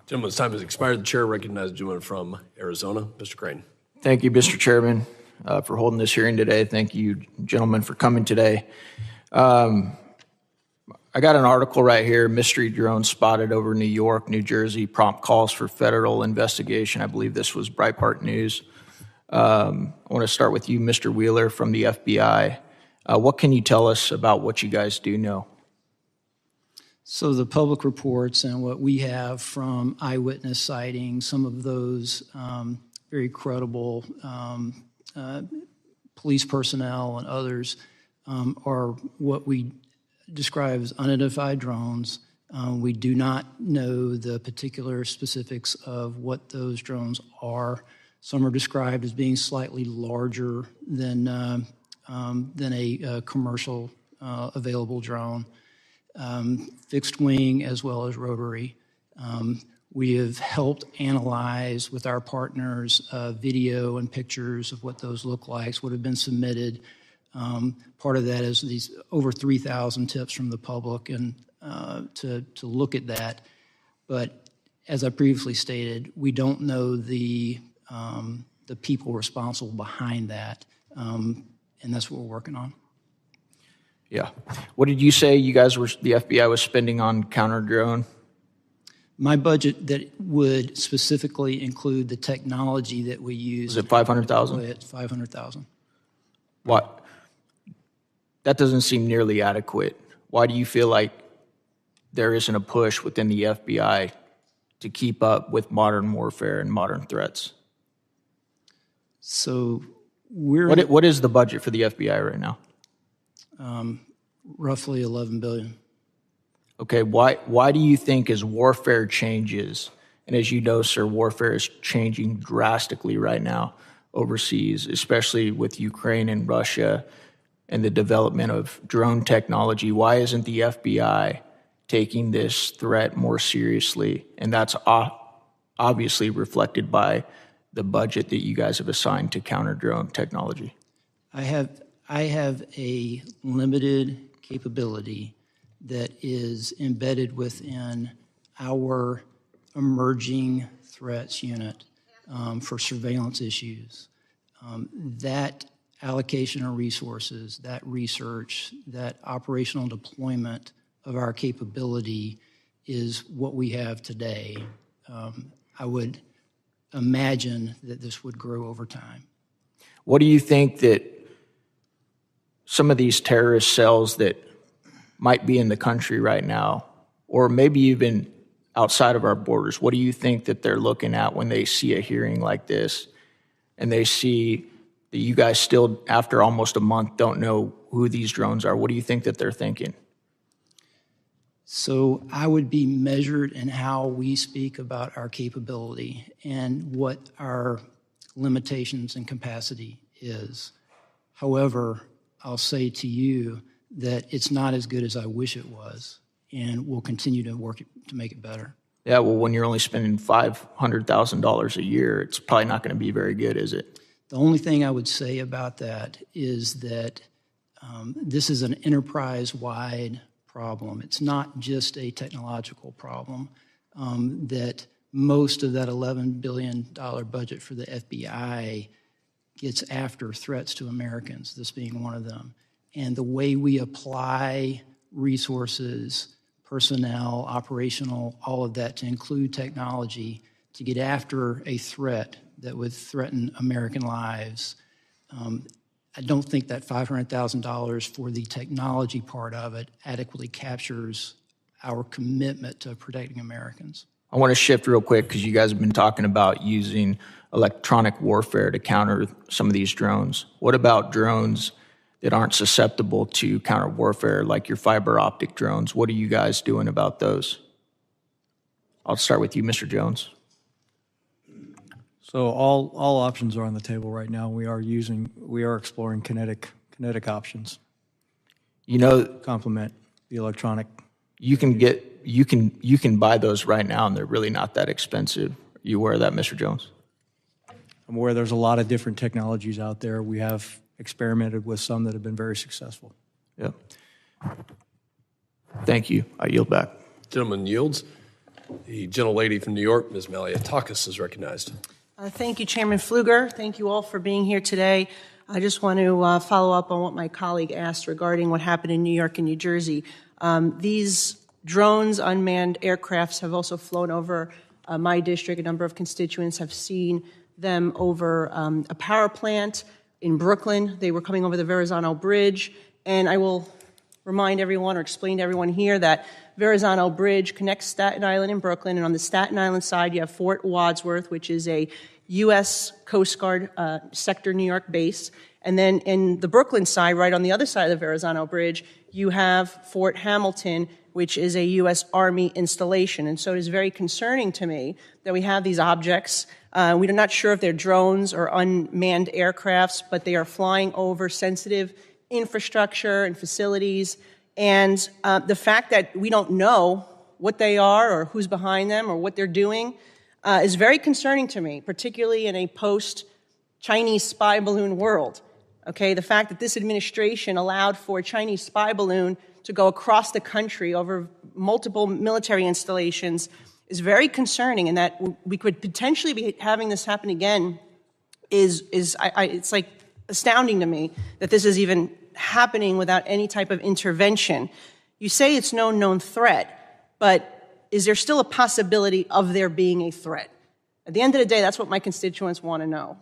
Speaker 1: Gentleman's time has expired. The chair recognizes the gentleman from Arizona, Mr. Crane.
Speaker 13: Thank you, Mr. Chairman, for holding this hearing today. Thank you, gentlemen, for coming today. I got an article right here, mystery drone spotted over New York, New Jersey, prompt calls for federal investigation. I believe this was Breitbart News. I want to start with you, Mr. Wheeler from the FBI. What can you tell us about what you guys do know?
Speaker 6: So the public reports and what we have from eyewitness sightings, some of those very credible police personnel and others are what we describe as unidentified drones. We do not know the particular specifics of what those drones are. Some are described as being slightly larger than a commercial available drone. Fixed wing as well as rotary. We have helped analyze with our partners video and pictures of what those look like, what have been submitted. Part of that is these over 3,000 tips from the public, and to look at that. But as I previously stated, we don't know the people responsible behind that, and that's what we're working on.
Speaker 13: Yeah. What did you say the FBI was spending on counter-drone?
Speaker 6: My budget that would specifically include the technology that we use.
Speaker 13: Is it $500,000?
Speaker 6: It's $500,000.
Speaker 13: What? That doesn't seem nearly adequate. Why do you feel like there isn't a push within the FBI to keep up with modern warfare and modern threats?
Speaker 6: So
Speaker 13: what is the budget for the FBI right now?
Speaker 6: Roughly $11 billion.
Speaker 13: Okay, why do you think as warfare changes, and as you know, sir, warfare is changing drastically right now overseas, especially with Ukraine and Russia and the development of drone technology, why isn't the FBI taking this threat more seriously? And that's obviously reflected by the budget that you guys have assigned to counter-drone technology.
Speaker 6: I have a limited capability that is embedded within our emerging threats unit for surveillance issues. That allocation of resources, that research, that operational deployment of our capability is what we have today. I would imagine that this would grow over time.
Speaker 13: What do you think that some of these terrorist cells that might be in the country right now, or maybe even outside of our borders, what do you think that they're looking at when they see a hearing like this and they see that you guys still, after almost a month, don't know who these drones are? What do you think that they're thinking?
Speaker 6: So I would be measured in how we speak about our capability and what our limitations and capacity is. However, I'll say to you that it's not as good as I wish it was, and we'll continue to work to make it better.
Speaker 13: Yeah, well, when you're only spending $500,000 a year, it's probably not going to be very good, is it?
Speaker 6: The only thing I would say about that is that this is an enterprise-wide problem. It's not just a technological problem, that most of that $11 billion budget for the FBI gets after threats to Americans, this being one of them. And the way we apply resources, personnel, operational, all of that to include technology to get after a threat that would threaten American lives, I don't think that $500,000 for the technology part of it adequately captures our commitment to protecting Americans.
Speaker 13: I want to shift real quick because you guys have been talking about using electronic warfare to counter some of these drones. What about drones that aren't susceptible to counter warfare, like your fiber optic drones? What are you guys doing about those? I'll start with you, Mr. Jones.
Speaker 5: So all options are on the table right now. We are exploring kinetic options.
Speaker 13: You know,
Speaker 5: Complement the electronic.
Speaker 13: you can buy those right now, and they're really not that expensive. Are you aware of that, Mr. Jones?
Speaker 5: I'm aware there's a lot of different technologies out there. We have experimented with some that have been very successful.
Speaker 13: Yeah. Thank you. I yield back.
Speaker 1: Gentleman yields. The gentlelady from New York, Ms. Maliotakis, is recognized.
Speaker 14: Thank you, Chairman Pfluger. Thank you all for being here today. I just want to follow up on what my colleague asked regarding what happened in New York and New Jersey. These drones, unmanned aircrafts, have also flown over my district. A number of constituents have seen them over a power plant in Brooklyn. They were coming over the Verrazano Bridge. And I will remind everyone or explain to everyone here that Verrazano Bridge connects Staten Island and Brooklyn, and on the Staten Island side you have Fort Wadsworth, which is a U.S. Coast Guard sector New York base, and then in the Brooklyn side, right on the other side of the Verrazano Bridge, you have Fort Hamilton, which is a U.S. Army installation. And so it is very concerning to me that we have these objects. We're not sure if they're drones or unmanned aircrafts, but they are flying over sensitive infrastructure and facilities. And the fact that we don't know what they are or who's behind them or what they're doing is very concerning to me, particularly in a post-Chinese spy balloon world. Okay, the fact that this administration allowed for a Chinese spy balloon to go across the country over multiple military installations is very concerning, and that we could potentially be having this happen again it's like astounding to me that this is even happening without any type of intervention. You say it's no known threat, but is there still a possibility of there being a threat? At the end of the day, that's what my constituents want to know.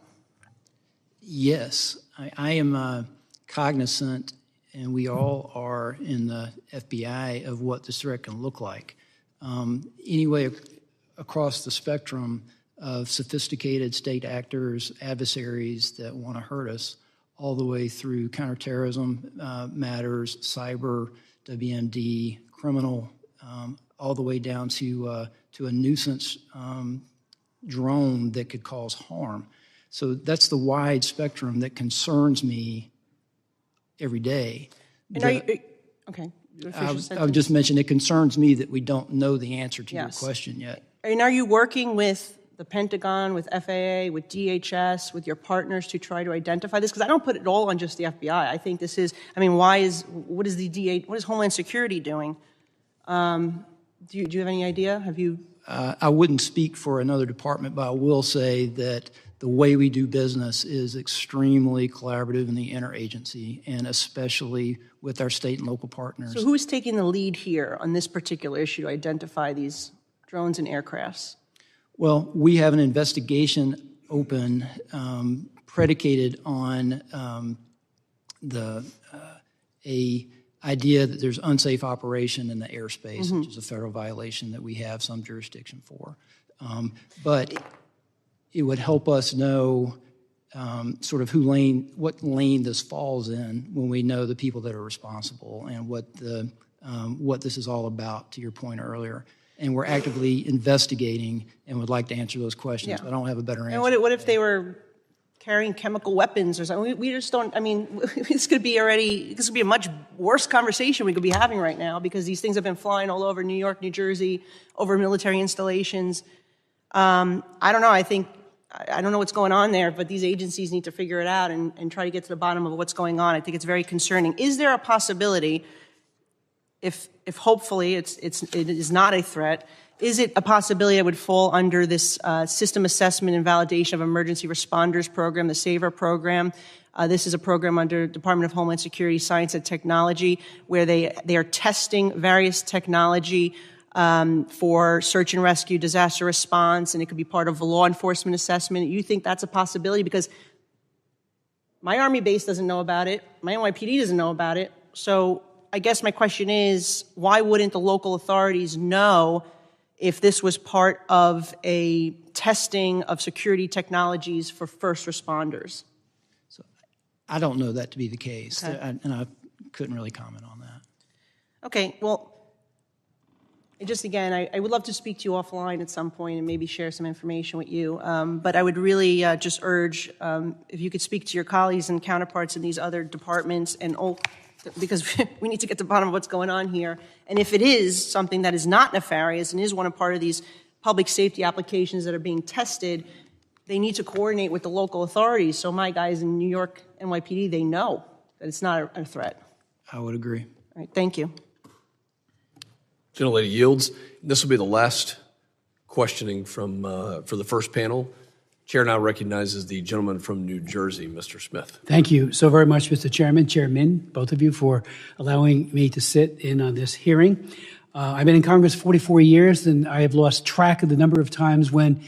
Speaker 6: Yes, I am cognizant, and we all are in the FBI, of what this threat can look like. Anyway, across the spectrum of sophisticated state actors, adversaries that want to hurt us, all the way through counterterrorism matters, cyber, WMD, criminal, all the way down to a nuisance drone that could cause harm. So that's the wide spectrum that concerns me every day.
Speaker 14: And okay.
Speaker 6: I would just mention it concerns me that we don't know the answer to your question yet.
Speaker 14: And are you working with the Pentagon, with FAA, with DHS, with your partners to try to identify this? Because I don't put it all on just the FBI. I think this is, I mean, what is Homeland Security doing? Do you have any idea? Have you?
Speaker 6: I wouldn't speak for another department, but I will say that the way we do business is extremely collaborative in the interagency, and especially with our state and local partners.
Speaker 14: So who's taking the lead here on this particular issue to identify these drones and aircrafts?
Speaker 6: Well, we have an investigation open predicated on a idea that there's unsafe operation in the airspace, which is a federal violation that we have some jurisdiction for. But it would help us know sort of what lane this falls in when we know the people that are responsible and what this is all about, to your point earlier. And we're actively investigating and would like to answer those questions.
Speaker 14: Yeah.
Speaker 6: But I don't have a better answer.
Speaker 14: And what if they were carrying chemical weapons or something? We just don't, I mean, this could be a much worse conversation we could be having right now, because these things have been flying all over New York, New Jersey, over military installations. I don't know. I don't know what's going on there, but these agencies need to figure it out and try to get to the bottom of what's going on. I think it's very concerning. Is there a possibility, if hopefully it is not a threat, is it a possibility it would fall under this System Assessment and Validation of Emergency Responders program, the SAVER program? This is a program under Department of Homeland Security, Science and Technology, where they are testing various technology for search and rescue, disaster response, and it could be part of a law enforcement assessment. You think that's a possibility? Because my Army base doesn't know about it. My NYPD doesn't know about it. So I guess my question is, why wouldn't the local authorities know if this was part of a testing of security technologies for first responders?
Speaker 6: So I don't know that to be the case,
Speaker 14: Okay.
Speaker 6: and I couldn't really comment on that.
Speaker 14: Okay, well, just again, I would love to speak to you offline at some point and maybe share some information with you. But I would really just urge if you could speak to your colleagues and counterparts in these other departments, and because we need to get to the bottom of what's going on here. And if it is something that is not nefarious and is one of part of these public safety applications that are being tested, they need to coordinate with the local authorities. So my guys in New York NYPD, they know that it's not a threat.
Speaker 6: I would agree.
Speaker 14: All right, thank you.
Speaker 1: Gentlelady yields. This will be the last questioning from for the first panel. Chair now recognizes the gentleman from New Jersey, Mr. Smith.
Speaker 15: Thank you so very much, Mr. Chairman, Chairman, both of you, for allowing me to sit in on this hearing. I've been in Congress 44 years, and I have lost track of the number of times when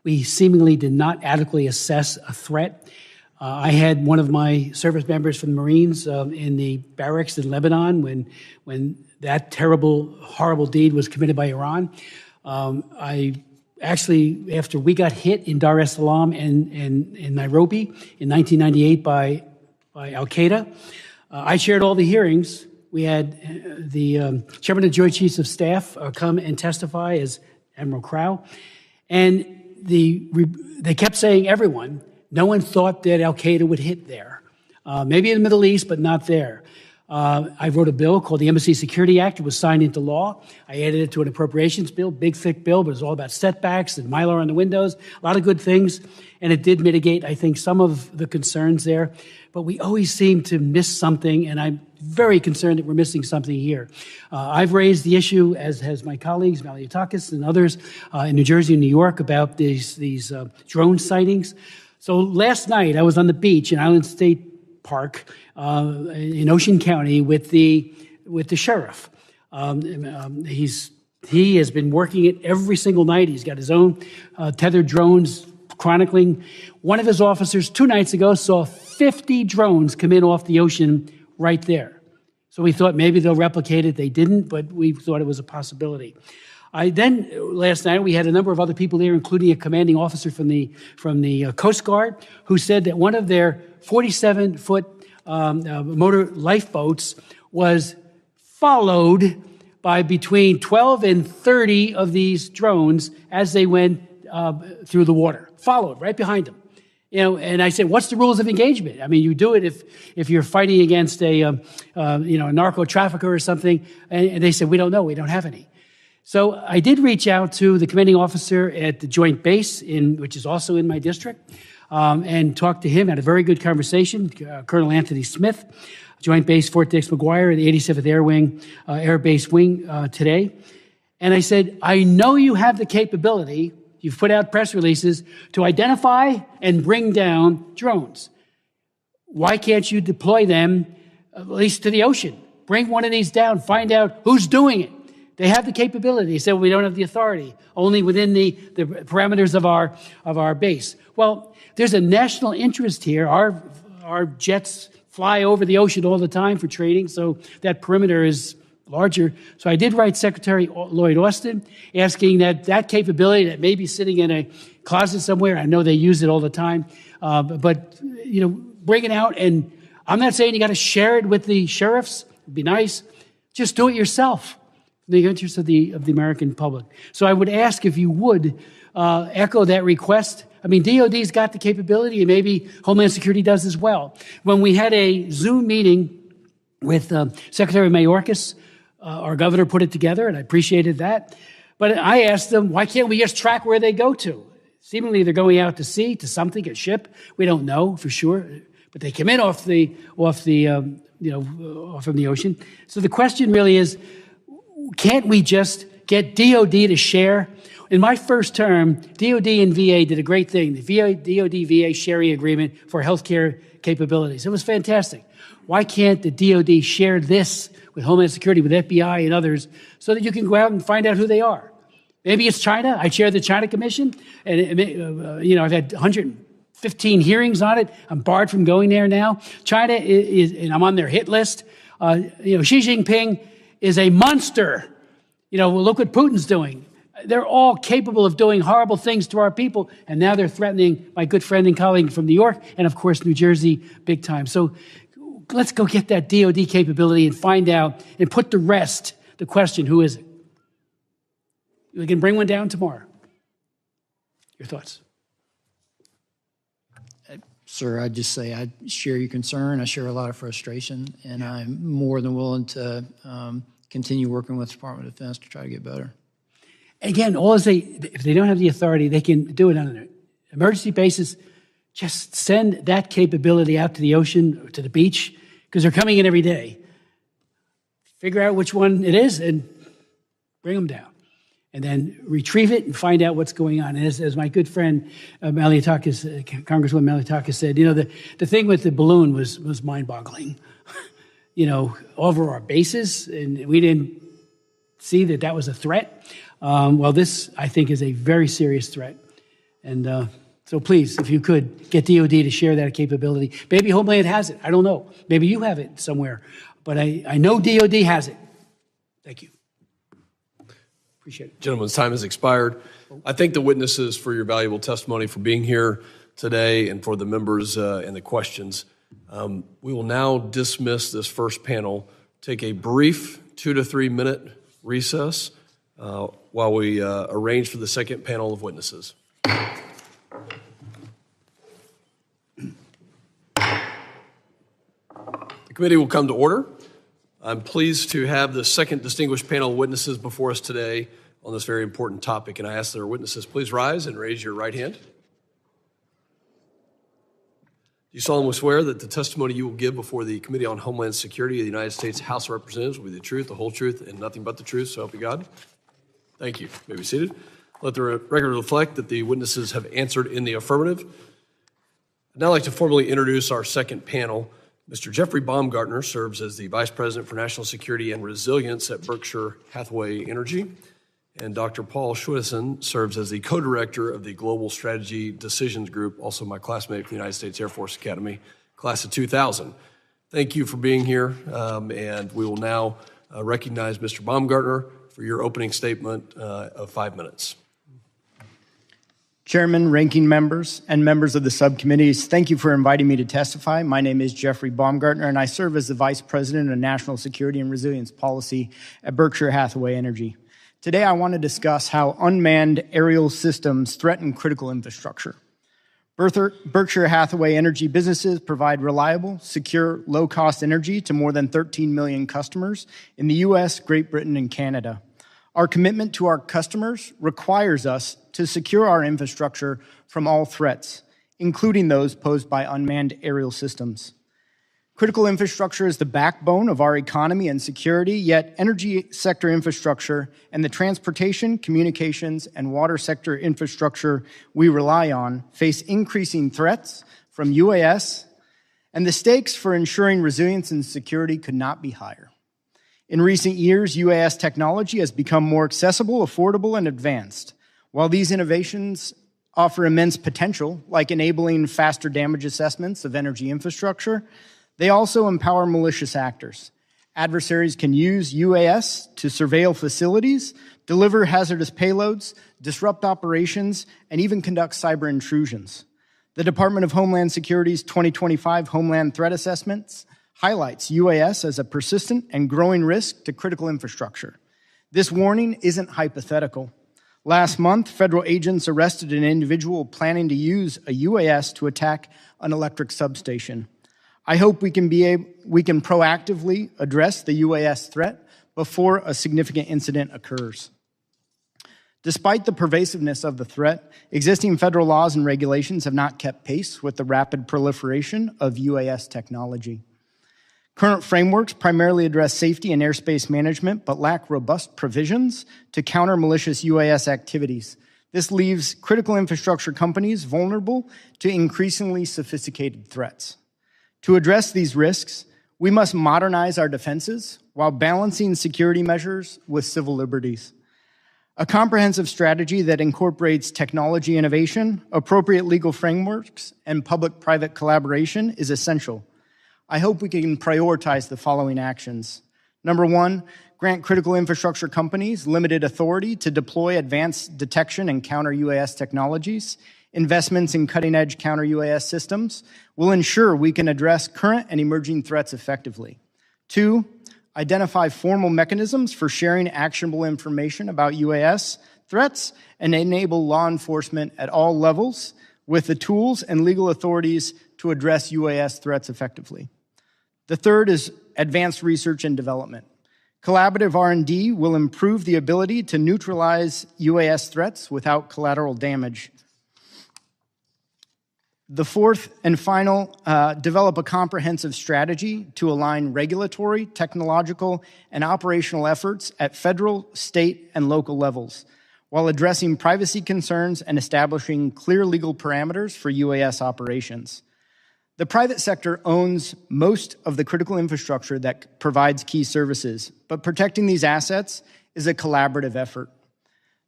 Speaker 15: we seemingly did not adequately assess a threat. I had one of my service members from the Marines in the barracks in Lebanon when that terrible, horrible deed was committed by Iran. Actually, after we got hit in Dar es Salaam and in Nairobi in 1998 by Al-Qaeda, I chaired all the hearings. We had the Chairman of the Joint Chiefs of Staff come and testify as Admiral Crow. And they kept saying, everyone, no one thought that Al-Qaeda would hit there. Maybe in the Middle East, but not there. I wrote a bill called the Embassy Security Act. It was signed into law. I added it to an appropriations bill, big, thick bill, but it was all about setbacks and Mylar on the windows, a lot of good things. And it did mitigate, I think, some of the concerns there. But we always seem to miss something, and I'm very concerned that we're missing something here. I've raised the issue, as has my colleagues, Maliotakis and others in New Jersey and New York, about these drone sightings. So last night, I was on the beach in Island State Park in Ocean County with the sheriff. He has been working it every single night. He's got his own tethered drones chronicling. One of his officers 2 nights ago saw 50 drones come in off the ocean right there. So we thought maybe they'll replicate it. They didn't, but we thought it was a possibility. Last night, we had a number of other people there, including a commanding officer from the Coast Guard, who said that one of their 47-foot motor lifeboats was followed by between 12 and 30 of these drones as they went through the water, followed right behind them. And I said, what's the rules of engagement? I mean, you do it if you're fighting against a narco trafficker or something. And they said, we don't know. We don't have any. So I did reach out to the commanding officer at the Joint Base, which is also in my district, and talked to him, had a very good conversation, Colonel Anthony Smith, Joint Base Fort Dix McGuire, the 87th Air Wing, Air Base Wing today. And I said, I know you have the capability, you've put out press releases, to identify and bring down drones. Why can't you deploy them, at least to the ocean? Bring one of these down, find out who's doing it. They have the capability. He said, well, we don't have the authority, only within the parameters of our base. Well, there's a national interest here. Our jets fly over the ocean all the time for trading, so that perimeter is larger. So I did write Secretary Lloyd Austin asking that capability that may be sitting in a closet somewhere, I know they use it all the time, but bring it out. And I'm not saying you got to share it with the sheriffs. It'd be nice. Just do it yourself in the interest of the American public. So I would ask if you would echo that request. I mean, DOD's got the capability, and maybe Homeland Security does as well. When we had a Zoom meeting with Secretary Mayorkas, our governor put it together, and I appreciated that. But I asked them, why can't we just track where they go to? Seemingly they're going out to sea, to something, a ship. We don't know for sure, but they come in off from the ocean. So the question really is, can't we just get DOD to share? In my first term, DOD and VA did a great thing, the DOD-VA sharing agreement for healthcare capabilities. It was fantastic. Why can't the DOD share this with Homeland Security, with FBI and others, so that you can go out and find out who they are? Maybe it's China. I chair the China Commission, and I've had 115 hearings on it. I'm barred from going there now. China is, and I'm on their hit list. Xi Jinping is a monster. Look what Putin's doing. They're all capable of doing horrible things to our people, and now they're threatening my good friend and colleague from New York and, of course, New Jersey big time. So let's go get that DOD capability and find out and put to rest the question, who is it? We can bring one down tomorrow. Your thoughts?
Speaker 6: Sir, I'd just say I share your concern. I share a lot of frustration, and I'm more than willing to continue working with the Department of Defense to try to get better.
Speaker 15: Again, if they don't have the authority, they can do it on an emergency basis. Just send that capability out to the ocean, or to the beach, because they're coming in every day. Figure out which one it is and bring them down. And then retrieve it and find out what's going on. And as my good friend Congresswoman Malliotakis said, the thing with the balloon was mind-boggling. Over our bases, and we didn't see that was a threat. Well, this, I think, is a very serious threat. And so please, if you could, get DOD to share that capability. Maybe Homeland has it. I don't know. Maybe you have it somewhere. But I know DOD has it. Thank you. Appreciate it.
Speaker 1: Gentlemen's time has expired. I thank the witnesses for your valuable testimony, for being here today, and for the members and the questions. We will now dismiss this first panel, take a brief 2 to 3 minute recess while we arrange for the second panel of witnesses. The committee will come to order. I'm pleased to have the second distinguished panel of witnesses before us today on this very important topic, and I ask that our witnesses please rise and raise your right hand. Do you solemnly swear that the testimony you will give before the Committee on Homeland Security of the United States House of Representatives will be the truth, the whole truth, and nothing but the truth, so help you God? Thank you. You may be seated. Let the record reflect that the witnesses have answered in the affirmative. I'd now like to formally introduce our second panel. Mr. Jeffrey Baumgartner serves as the Vice President for National Security and Resilience at Berkshire Hathaway Energy, and Dr. Paul Schwedesen serves as the Co-Director of the Global Strategy Decisions Group, also my classmate from the United States Air Force Academy, class of 2000. Thank you for being here, and we will now recognize Mr. Baumgartner for your opening statement of 5 minutes.
Speaker 16: Chairman, ranking members, and members of the subcommittees, thank you for inviting me to testify. My name is Jeffrey Baumgartner, and I serve as the Vice President of National Security and Resilience Policy at Berkshire Hathaway Energy. Today, I want to discuss how unmanned aerial systems threaten critical infrastructure. Berkshire Hathaway Energy businesses provide reliable, secure, low-cost energy to more than 13 million customers in the U.S., Great Britain, and Canada. Our commitment to our customers requires us to secure our infrastructure from all threats, including those posed by unmanned aerial systems. Critical infrastructure is the backbone of our economy and security, yet energy sector infrastructure and the transportation, communications, and water sector infrastructure we rely on face increasing threats from UAS, and the stakes for ensuring resilience and security could not be higher. In recent years, UAS technology has become more accessible, affordable, and advanced. While these innovations offer immense potential, like enabling faster damage assessments of energy infrastructure, they also empower malicious actors. Adversaries can use UAS to surveil facilities, deliver hazardous payloads, disrupt operations, and even conduct cyber intrusions. The Department of Homeland Security's 2025 Homeland Threat Assessments highlights UAS as a persistent and growing risk to critical infrastructure. This warning isn't hypothetical. Last month, federal agents arrested an individual planning to use a UAS to attack an electric substation. I hope we can proactively address the UAS threat before a significant incident occurs. Despite the pervasiveness of the threat, existing federal laws and regulations have not kept pace with the rapid proliferation of UAS technology. Current frameworks primarily address safety and airspace management, but lack robust provisions to counter malicious UAS activities. This leaves critical infrastructure companies vulnerable to increasingly sophisticated threats. To address these risks, we must modernize our defenses while balancing security measures with civil liberties. A comprehensive strategy that incorporates technology innovation, appropriate legal frameworks, and public-private collaboration is essential. I hope we can prioritize the following actions. Number one, grant critical infrastructure companies limited authority to deploy advanced detection and counter-UAS technologies. Investments in cutting-edge counter-UAS systems will ensure we can address current and emerging threats effectively. Two, identify formal mechanisms for sharing actionable information about UAS threats and enable law enforcement at all levels with the tools and legal authorities to address UAS threats effectively. The third is advanced research and development. Collaborative R&D will improve the ability to neutralize UAS threats without collateral damage. The fourth and final, develop a comprehensive strategy to align regulatory, technological, and operational efforts at federal, state, and local levels, while addressing privacy concerns and establishing clear legal parameters for UAS operations. The private sector owns most of the critical infrastructure that provides key services, but protecting these assets is a collaborative effort.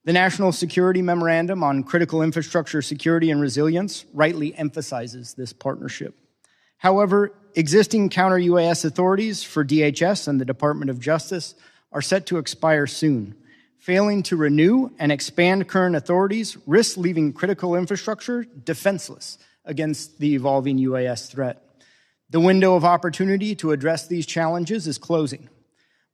Speaker 16: The National Security Memorandum on Critical Infrastructure Security and Resilience rightly emphasizes this partnership. However, existing counter-UAS authorities for DHS and the Department of Justice are set to expire soon. Failing to renew and expand current authorities risks leaving critical infrastructure defenseless against the evolving UAS threat. The window of opportunity to address these challenges is closing.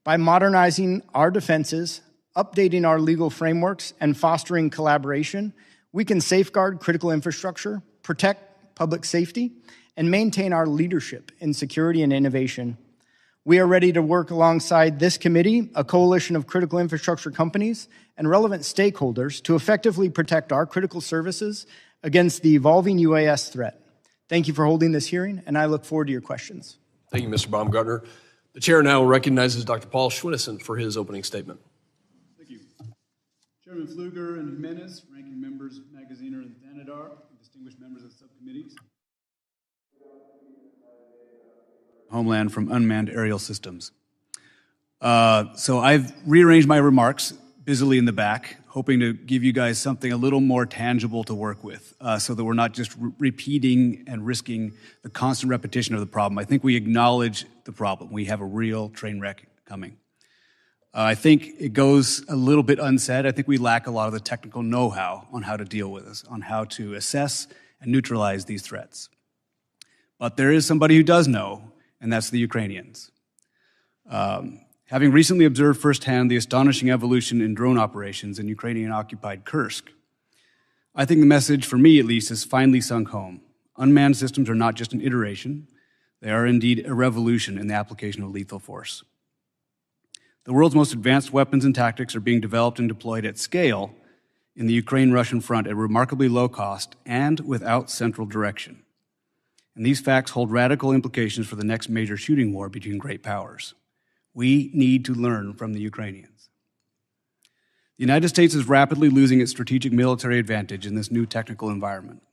Speaker 16: By modernizing our defenses, updating our legal frameworks, and fostering collaboration, we can safeguard critical infrastructure, protect public safety, and maintain our leadership in security and innovation. We are ready to work alongside this committee, a coalition of critical infrastructure companies, and relevant stakeholders to effectively protect our critical services against the evolving UAS threat. Thank you for holding this hearing, and I look forward to your questions.
Speaker 1: Thank you, Mr. Baumgartner. The chair now recognizes Dr. Paul Schwinnesen for his opening statement.
Speaker 17: Thank you. Chairman Pfluger and Jimenez, ranking members Magaziner and Thanadar, and distinguished members of the subcommittees. Homeland from unmanned aerial systems. So I've rearranged my remarks busily in the back, hoping to give you guys something a little more tangible to work with so that we're not just repeating and risking the constant repetition of the problem. I think we acknowledge the problem. We have a real train wreck coming. I think it goes a little bit unsaid. I think we lack a lot of the technical know-how on how to deal with this, on how to assess and neutralize these threats. But there is somebody who does know, and that's the Ukrainians. Having recently observed firsthand the astonishing evolution in drone operations in Ukrainian-occupied Kursk, I think the message, for me at least, has finally sunk home. Unmanned systems are not just an iteration. They are indeed a revolution in the application of lethal force. The world's most advanced weapons and tactics are being developed and deployed at scale in the Ukraine-Russian front at remarkably low cost and without central direction. And these facts hold radical implications for the next major shooting war between great powers. We need to learn from the Ukrainians. The United States is rapidly losing its strategic military advantage in this new technical environment.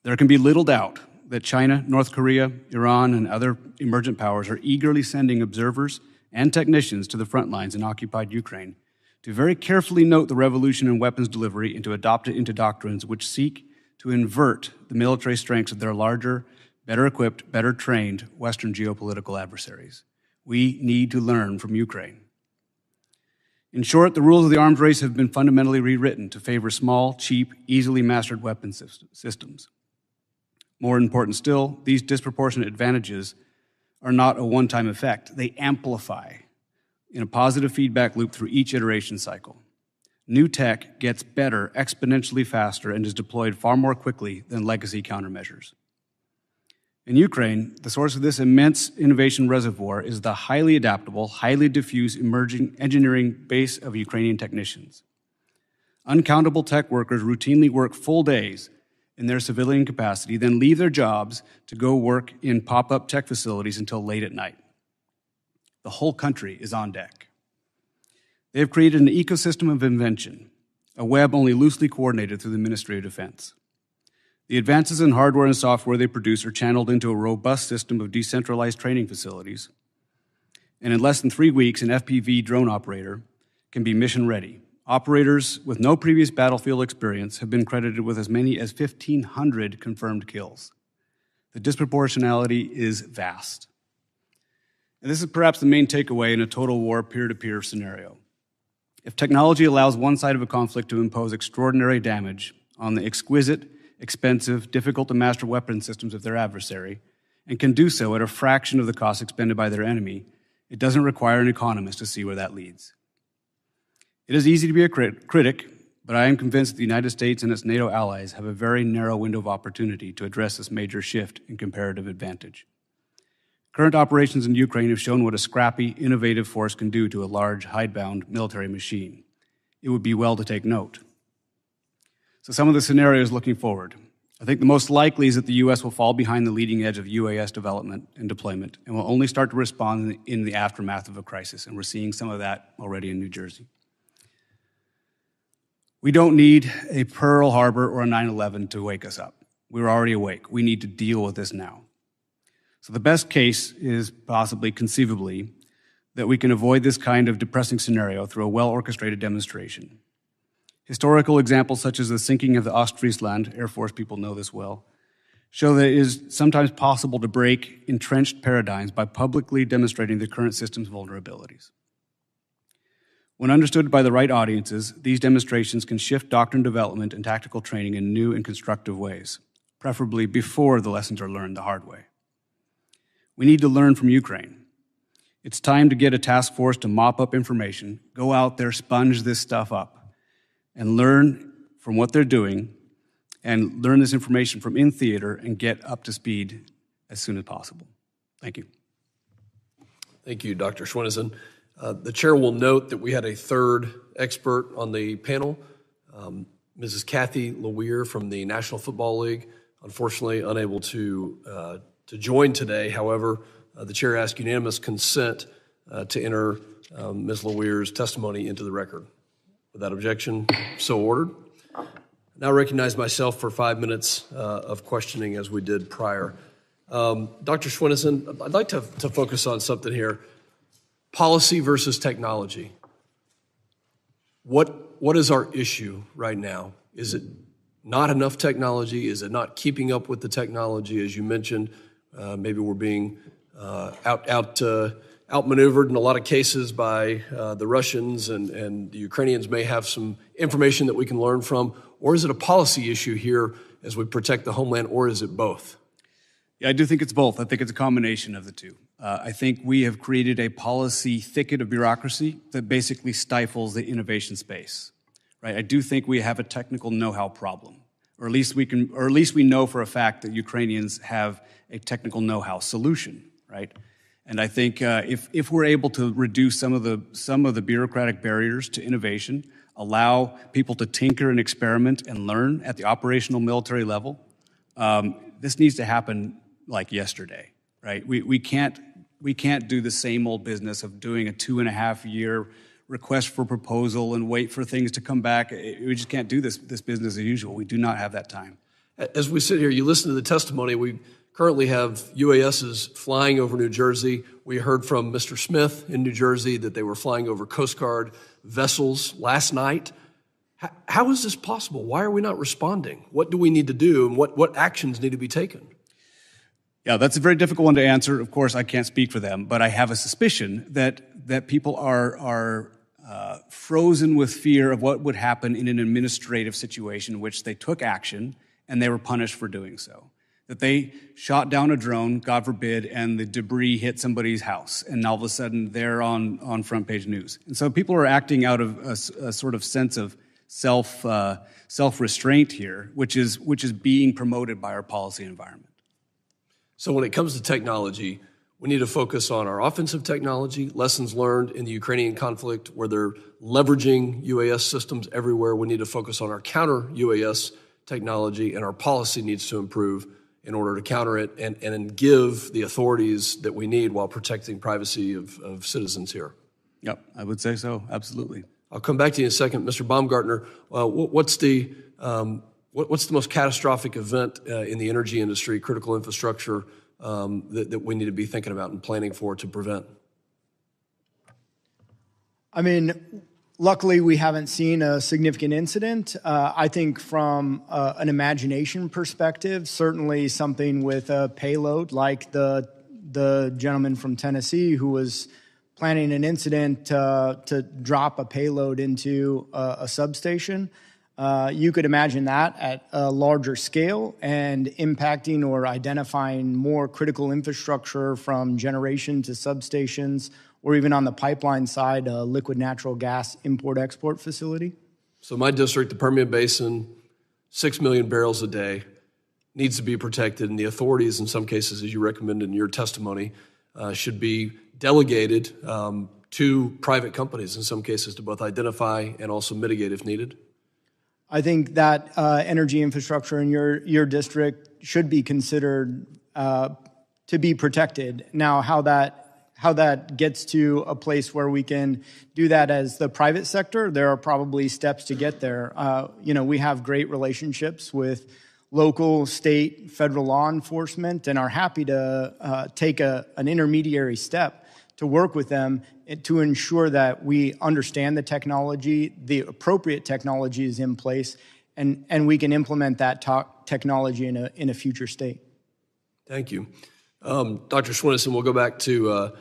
Speaker 17: There can be little doubt that China, North Korea, Iran, and other emergent powers are eagerly sending observers and technicians to the front lines in occupied Ukraine to very carefully note the revolution in weapons delivery and to adopt it into doctrines which seek to invert the military strengths of their larger, better equipped, better trained Western geopolitical adversaries. We need to learn from Ukraine. In short, the rules of the arms race have been fundamentally rewritten to favor small, cheap, easily mastered weapon systems. More important still, these disproportionate advantages are not a one-time effect. They amplify in a positive feedback loop through each iteration cycle. New tech gets better exponentially faster and is deployed far more quickly than legacy countermeasures. In Ukraine, the source of this immense innovation reservoir is the highly adaptable, highly diffuse emerging engineering base of Ukrainian technicians. Uncountable tech workers routinely work full days in their civilian capacity, then leave their jobs to go work in pop-up tech facilities until late at night. The whole country is on deck. They have created an ecosystem of invention, a web only loosely coordinated through the Ministry of Defense. The advances in hardware and software they produce are channeled into a robust system of decentralized training facilities. And in less than 3 weeks, an FPV drone operator can be mission ready. Operators with no previous battlefield experience have been credited with as many as 1,500 confirmed kills. The disproportionality is vast. And this is perhaps the main takeaway in a total war peer-to-peer scenario. If technology allows one side of a conflict to impose extraordinary damage on the exquisite, expensive, difficult-to-master weapon systems of their adversary, and can do so at a fraction of the cost expended by their enemy, it doesn't require an economist to see where that leads. It is easy to be a critic, but I am convinced that the United States and its NATO allies have a very narrow window of opportunity to address this major shift in comparative advantage. Current operations in Ukraine have shown what a scrappy, innovative force can do to a large, hidebound military machine. It would be well to take note. So some of the scenarios looking forward. I think the most likely is that the U.S. will fall behind the leading edge of UAS development and deployment and will only start to respond in the aftermath of a crisis, and we're seeing some of that already in New Jersey. We don't need a Pearl Harbor or a 9/11 to wake us up. We're already awake. We need to deal with this now. So the best case is possibly, conceivably, that we can avoid this kind of depressing scenario through a well-orchestrated demonstration. Historical examples such as the sinking of the Ostfriesland, Air Force people know this well, show that it is sometimes possible to break entrenched paradigms by publicly demonstrating the current system's vulnerabilities. When understood by the right audiences, these demonstrations can shift doctrine development and tactical training in new and constructive ways, preferably before the lessons are learned the hard way. We need to learn from Ukraine. It's time to get a task force to mop up information, go out there, sponge this stuff up, and learn from what they're doing, and learn this information from in theater and get up to speed as soon as possible. Thank you.
Speaker 1: Thank you, Dr. Schwinneson. The chair will note that we had a third expert on the panel, Mrs. Kathy Leweir from the National Football League, unfortunately unable to join today. However, the chair asked unanimous consent to enter Ms. Leweir's testimony into the record. Without objection, so ordered. Now recognize myself for 5 minutes of questioning as we did prior. Dr. Schwinneson, I'd like to focus on something here. Policy versus technology. What is our issue right now? Is it not enough technology? Is it not keeping up with the technology? As you mentioned, maybe we're being outmaneuvered in a lot of cases by the Russians, and the Ukrainians may have some information that we can learn from. Or is it a policy issue here as we protect the homeland, or is it both?
Speaker 17: Yeah, I do think it's both. I think it's a combination of the two. I think we have created a policy thicket of bureaucracy that basically stifles the innovation space, right? I do think we have a technical know-how problem, or at least we know for a fact that Ukrainians have a technical know-how solution, right? And I think if we're able to reduce some of the bureaucratic barriers to innovation, allow people to tinker and experiment and learn at the operational military level, this needs to happen like yesterday, right? We can't do the same old business of doing a 2.5-year request for proposal and wait for things to come back. We just can't do this business as usual. We do not have that time.
Speaker 1: As we sit here, you listen to the testimony. We currently have UASs flying over New Jersey. We heard from Mr. Smith in New Jersey that they were flying over Coast Guard vessels last night. How is this possible? Why are we not responding? What do we need to do, and what actions need to be taken?
Speaker 17: Yeah, that's a very difficult one to answer. Of course, I can't speak for them, but I have a suspicion that people are frozen with fear of what would happen in an administrative situation in which they took action and they were punished for doing so. That they shot down a drone, God forbid, and the debris hit somebody's house, and all of a sudden they're on front page news. And so people are acting out of a sort of sense of self-restraint here, which is being promoted by our policy environment.
Speaker 1: So when it comes to technology, we need to focus on our offensive technology, lessons learned in the Ukrainian conflict where they're leveraging UAS systems everywhere. We need to focus on our counter-UAS technology, and our policy needs to improve in order to counter it and give the authorities that we need while protecting privacy of citizens here.
Speaker 17: Yep, I would say so, absolutely.
Speaker 1: I'll come back to you in a second. Mr. Baumgartner, what's the most catastrophic event in the energy industry, critical infrastructure, that we need to be thinking about and planning for to prevent?
Speaker 16: I mean, luckily we haven't seen a significant incident. I think from an imagination perspective, certainly something with a payload like the gentleman from Tennessee who was planning an incident to drop a payload into a substation. You could imagine that at a larger scale and impacting or identifying more critical infrastructure from generation to substations, or even on the pipeline side, a liquid natural gas import-export facility.
Speaker 1: So my district, the Permian Basin, 6 million barrels a day, needs to be protected, and the authorities, in some cases, as you recommended in your testimony, should be delegated to private companies, in some cases, to both identify and also mitigate if needed.
Speaker 16: I think that energy infrastructure in your district should be considered to be protected. Now, how that gets to a place where we can do that as the private sector, there are probably steps to get there. We have great relationships with local, state, federal law enforcement, and are happy to take an intermediary step to work with them to ensure that we understand the technology, the appropriate technology is in place, and we can implement that technology in a future state.
Speaker 1: Thank you. Dr. Schwinnison, we'll go back to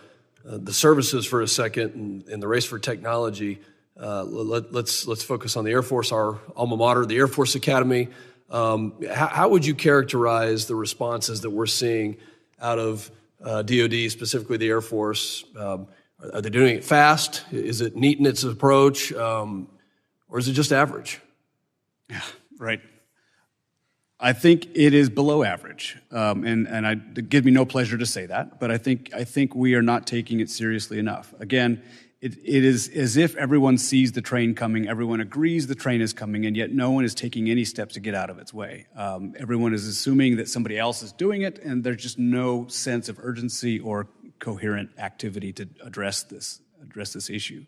Speaker 1: the services for a second and the race for technology. Let's focus on the Air Force, our alma mater, the Air Force Academy. How would you characterize the responses that we're seeing out of DoD, specifically the Air Force? Are they doing it fast? Is it neat in its approach? Or is it just average?
Speaker 17: Yeah, right. I think it is below average, it gives me no pleasure to say that, but I think we are not taking it seriously enough. Again, it is as if everyone sees the train coming, everyone agrees the train is coming, and yet no one is taking any steps to get out of its way. Everyone is assuming that somebody else is doing it, and there's just no sense of urgency or coherent activity to address this issue.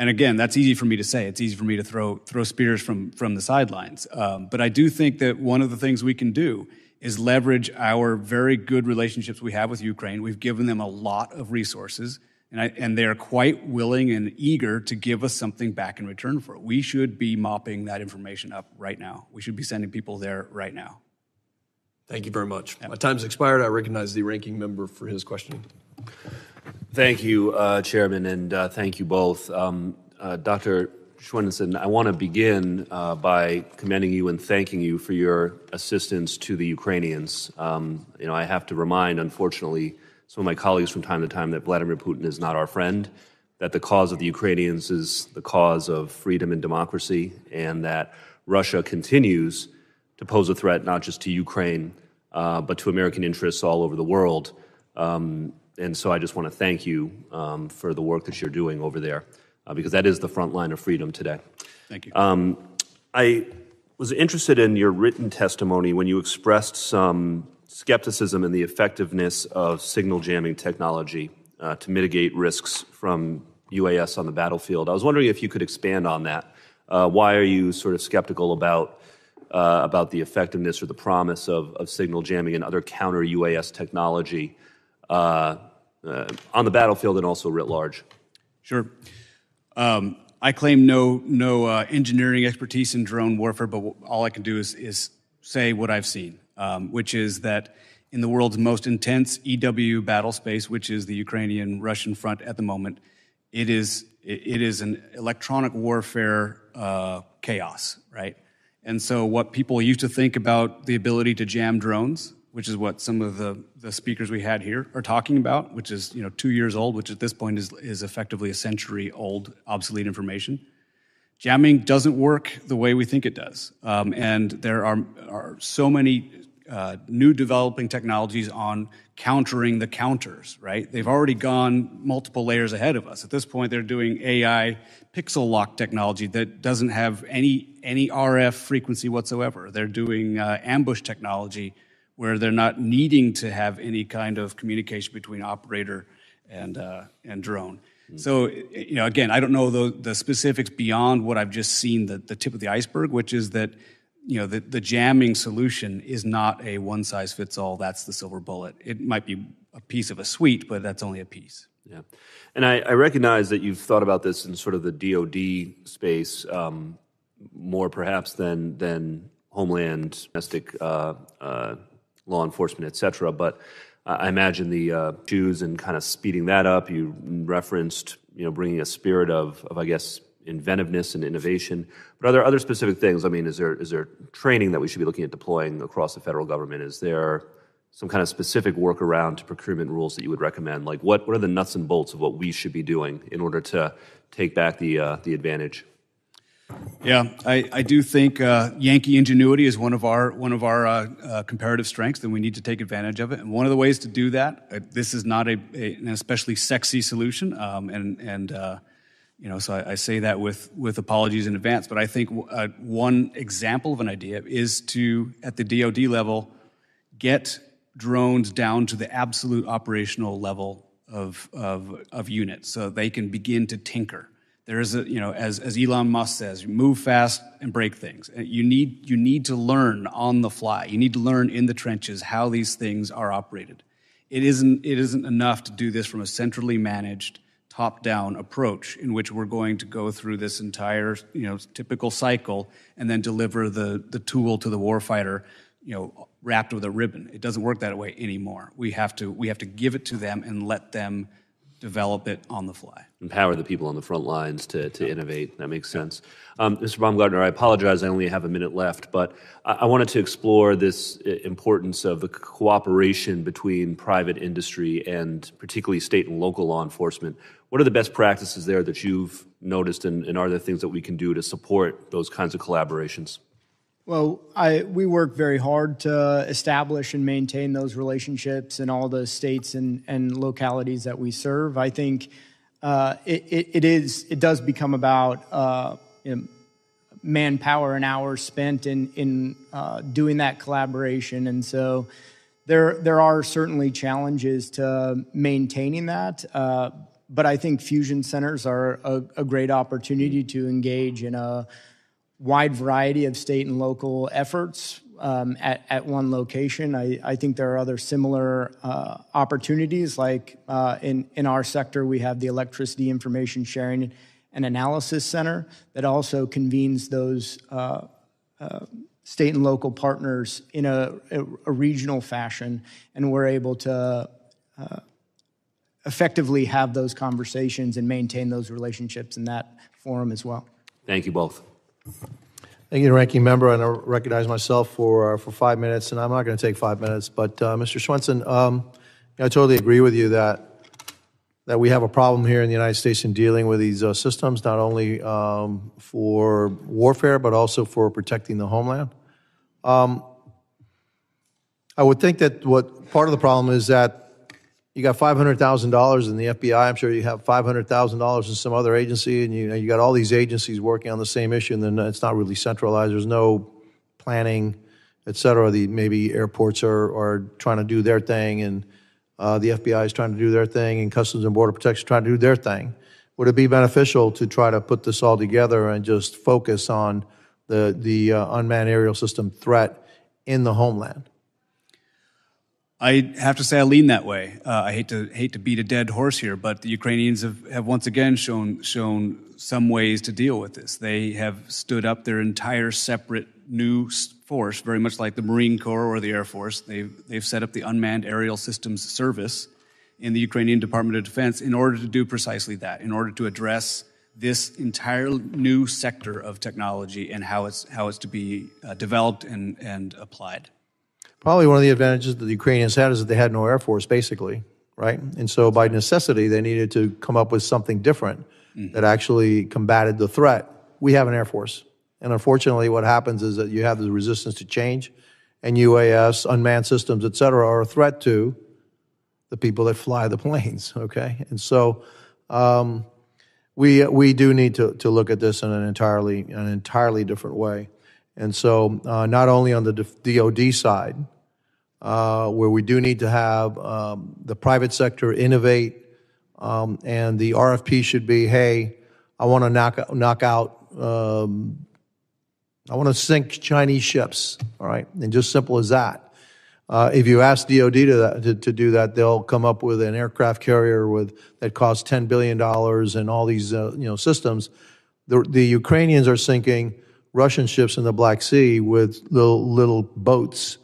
Speaker 17: And again, that's easy for me to say. It's easy for me to throw spears from the sidelines. But I do think that one of the things we can do is leverage our very good relationships we have with Ukraine. We've given them a lot of resources, and they are quite willing and eager to give us something back in return for it. We should be mopping that information up right now. We should be sending people there right now.
Speaker 1: Thank you very much. Yep. My time's expired. I recognize the ranking member for his questioning.
Speaker 2: Thank you, Chairman, and thank you both. Dr. Schwinnison, I want to begin by commending you and thanking you for your assistance to the Ukrainians. I have to remind, unfortunately, some of my colleagues from time to time that Vladimir Putin is not our friend, that the cause of the Ukrainians is the cause of freedom and democracy, and that Russia continues to pose a threat not just to Ukraine, but to American interests all over the world. And so I just want to thank you for the work that you're doing over there, because that is the front line of freedom today.
Speaker 17: Thank you.
Speaker 2: I was interested in your written testimony when you expressed some skepticism in the effectiveness of signal jamming technology to mitigate risks from UAS on the battlefield. I was wondering if you could expand on that. Why are you sort of skeptical about the effectiveness or the promise of signal jamming and other counter-UAS technology on the battlefield and also writ large?
Speaker 17: Sure. I claim no engineering expertise in drone warfare, but all I can do is say what I've seen, which is that in the world's most intense EW battle space, which is the Ukrainian-Russian front at the moment. It is an electronic warfare chaos, right? And so what people used to think about the ability to jam drones, which is what some of the speakers we had here are talking about, which is 2 years old, which at this point is effectively a century-old obsolete information. Jamming doesn't work the way we think it does. And there are so many new developing technologies on countering the counters, right? They've already gone multiple layers ahead of us. At this point, they're doing AI pixel lock technology that doesn't have any RF frequency whatsoever. They're doing ambush technology where they're not needing to have any kind of communication between operator and drone. So, again, I don't know the specifics beyond what I've just seen, the tip of the iceberg, which is that, the jamming solution is not a one-size-fits-all, that's the silver bullet. It might be a piece of a suite, but that's only a piece.
Speaker 2: Yeah. And I recognize that you've thought about this in sort of the DoD space more perhaps than Homeland, domestic law enforcement, et cetera. But I imagine the issues and kind of speeding that up. You referenced, bringing a spirit of I guess, inventiveness and innovation. But are there other specific things? I mean, is there training that we should be looking at deploying across the federal government? Is there some kind of specific workaround to procurement rules that you would recommend? Like, what are the nuts and bolts of what we should be doing in order to take back the advantage?
Speaker 17: Yeah, I do think Yankee ingenuity is one of our comparative strengths, and we need to take advantage of it. And one of the ways to do that, this is not an especially sexy solution, so I say that with apologies in advance. But I think one example of an idea is to, at the DoD level, get drones down to the absolute operational level of units, so they can begin to tinker. There is as Elon Musk says, move fast and break things. You need to learn on the fly. You need to learn in the trenches how these things are operated. It isn't enough to do this from a centrally managed, top-down approach in which we're going to go through this entire typical cycle and then deliver the tool to the warfighter, wrapped with a ribbon. It doesn't work that way anymore. We have to give it to them and let them develop it on the fly.
Speaker 2: Empower the people on the front lines to innovate. That makes sense. Mr. Baumgartner, I apologize, I only have a minute left, but I wanted to explore this importance of the cooperation between private industry and particularly state and local law enforcement. What are the best practices there that you've noticed, and are there things that we can do to support those kinds of collaborations?
Speaker 16: Well, we work very hard to establish and maintain those relationships in all the states and localities that we serve. I think it does become about manpower and hours spent in doing that collaboration, and so there are certainly challenges to maintaining that. But I think fusion centers are a great opportunity to engage in a wide variety of state and local efforts at one location. I think there are other similar opportunities, like in our sector, we have the Electricity Information Sharing and Analysis Center that also convenes those state and local partners in a regional fashion, and we're able to effectively have those conversations and maintain those relationships in that forum as well.
Speaker 2: Thank you both.
Speaker 3: Thank you, Ranking Member, and I recognize myself for 5 minutes, and I'm not going to take 5 minutes. But Mr. Swenson, I totally agree with you that we have a problem here in the United States in dealing with these systems, not only for warfare but also for protecting the homeland. I would think that what part of the problem is that you got $500,000 in the FBI. I'm sure you have $500,000 in some other agency, and you got all these agencies working on the same issue, and then it's not really centralized. There's no planning, et cetera. Maybe airports are trying to do their thing, and the FBI is trying to do their thing, and Customs and Border Protection is trying to do their thing. Would it be beneficial to try to put this all together and just focus on the unmanned aerial system threat in the homeland?
Speaker 17: I have to say I lean that way. I hate to beat a dead horse here, but the Ukrainians have once again shown some ways to deal with this. They have stood up their entire separate new force, very much like the Marine Corps or the Air Force. They've set up the Unmanned Aerial Systems Service in the Ukrainian Department of Defense in order to do precisely that, in order to address this entire new sector of technology and how it's to be developed and applied.
Speaker 3: Probably one of the advantages that the Ukrainians had is that they had no Air Force, basically, right? And so by necessity, they needed to come up with something different that actually combated the threat. We have an Air Force. And unfortunately, what happens is that you have the resistance to change, and UAS, unmanned systems, et cetera, are a threat to the people that fly the planes, okay? And so we do need to look at this in an entirely different way. And so not only on the DoD side, where we do need to have the private sector innovate, and the RFP should be, hey, I want to knock out, I want to sink Chinese ships, all right? And just simple as that. If you ask DoD to do that, they'll come up with an aircraft carrier that costs $10 billion and all these systems. The Ukrainians are sinking Russian ships in the Black Sea with little boats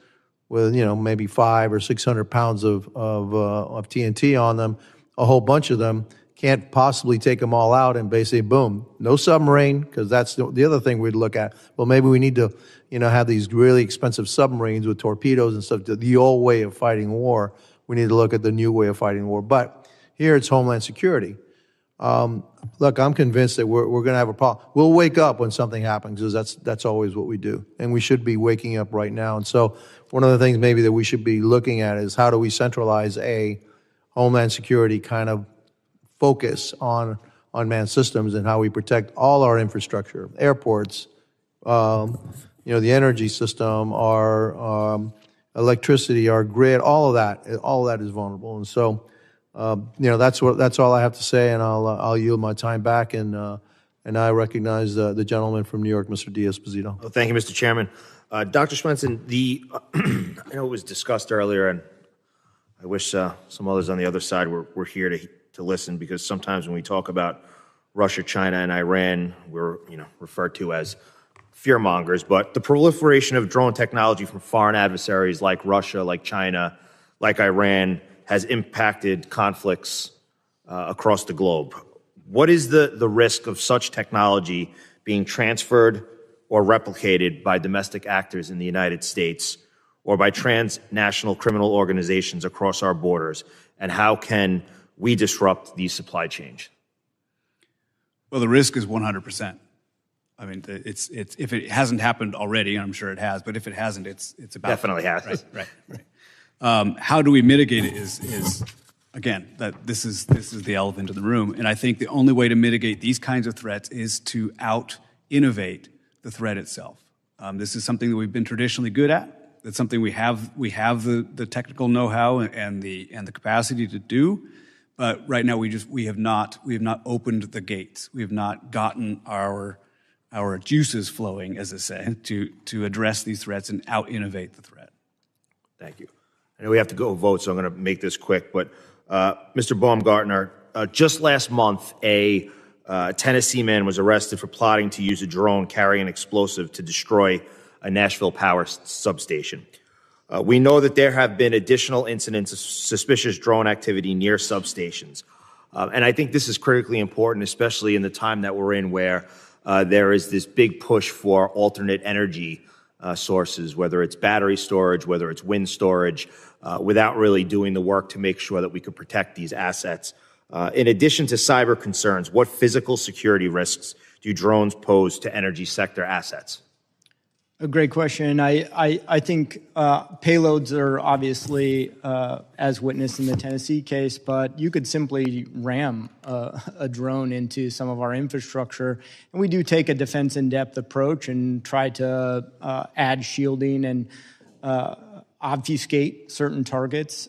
Speaker 3: with maybe 500 or 600 pounds of TNT on them. A whole bunch of them can't possibly take them all out, and basically, boom, no submarine, because that's the other thing we'd look at. Well, maybe we need to have these really expensive submarines with torpedoes and stuff. The old way of fighting war. We need to look at the new way of fighting war. But here it's Homeland Security. Look, I'm convinced that we're going to have a problem. We'll wake up when something happens, because that's always what we do. And we should be waking up right now. And so one of the things maybe that we should be looking at is how do we centralize a Homeland Security kind of focus on unmanned systems and how we protect all our infrastructure, airports, the energy system, our electricity, our grid, all of that is vulnerable. And so that's all I have to say, and I'll yield my time back, and I recognize the gentleman from New York, Mr. Diaz-Esposito.
Speaker 12: Well, thank you, Mr. Chairman. Dr. Swenson, I know it was discussed earlier, and I wish some others on the other side were here to listen, because sometimes when we talk about Russia, China, and Iran, we're referred to as fearmongers. But the proliferation of drone technology from foreign adversaries like Russia, like China, like Iran, has impacted conflicts across the globe. What is the risk of such technology being transferred or replicated by domestic actors in the United States or by transnational criminal organizations across our borders? And how can we disrupt these supply chains?
Speaker 17: Well, the risk is 100%. I mean, it's if it hasn't happened already, and I'm sure it has, but if it hasn't, it's about
Speaker 12: definitely has.
Speaker 17: Right. How do we mitigate it is again, that this is the elephant in the room. And I think the only way to mitigate these kinds of threats is to out-innovate the threat itself. This is something that we've been traditionally good at. It's something we have the technical know-how and the capacity to do. But right now we have not opened the gates. We have not gotten our juices flowing, as they say, to address these threats and out-innovate the threat.
Speaker 12: Thank you. I know we have to go vote, so I'm going to make this quick. But Mr. Baumgartner, just last month, a Tennessee man was arrested for plotting to use a drone carrying an explosive to destroy a Nashville power substation. We know that there have been additional incidents of suspicious drone activity near substations. And I think this is critically important, especially in the time that we're in, where there is this big push for alternate energy sources, whether it's battery storage, whether it's wind storage, without really doing the work to make sure that we could protect these assets. In addition to cyber concerns, what physical security risks do drones pose to energy sector assets?
Speaker 16: A great question. I think payloads are obviously, as witnessed in the Tennessee case, but you could simply ram a drone into some of our infrastructure. And we do take a defense in-depth approach and try to add shielding and obfuscate certain targets.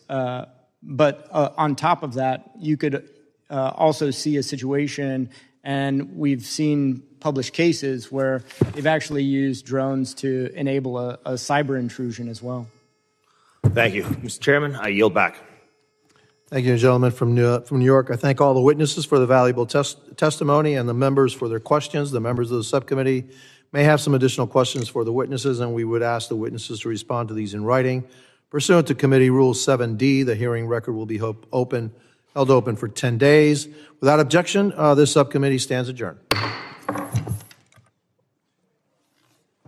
Speaker 16: But on top of that, you could also see a situation, and we've seen published cases where they've actually used drones to enable a cyber intrusion as well.
Speaker 12: Thank you. Mr. Chairman, I yield back.
Speaker 3: Thank you, gentlemen from New York. I thank all the witnesses for the valuable testimony and the members for their questions. The members of the subcommittee may have some additional questions for the witnesses, and we would ask the witnesses to respond to these in writing. Pursuant to Committee Rule 7D, the hearing record will be held open for 10 days. Without objection, this subcommittee stands adjourned.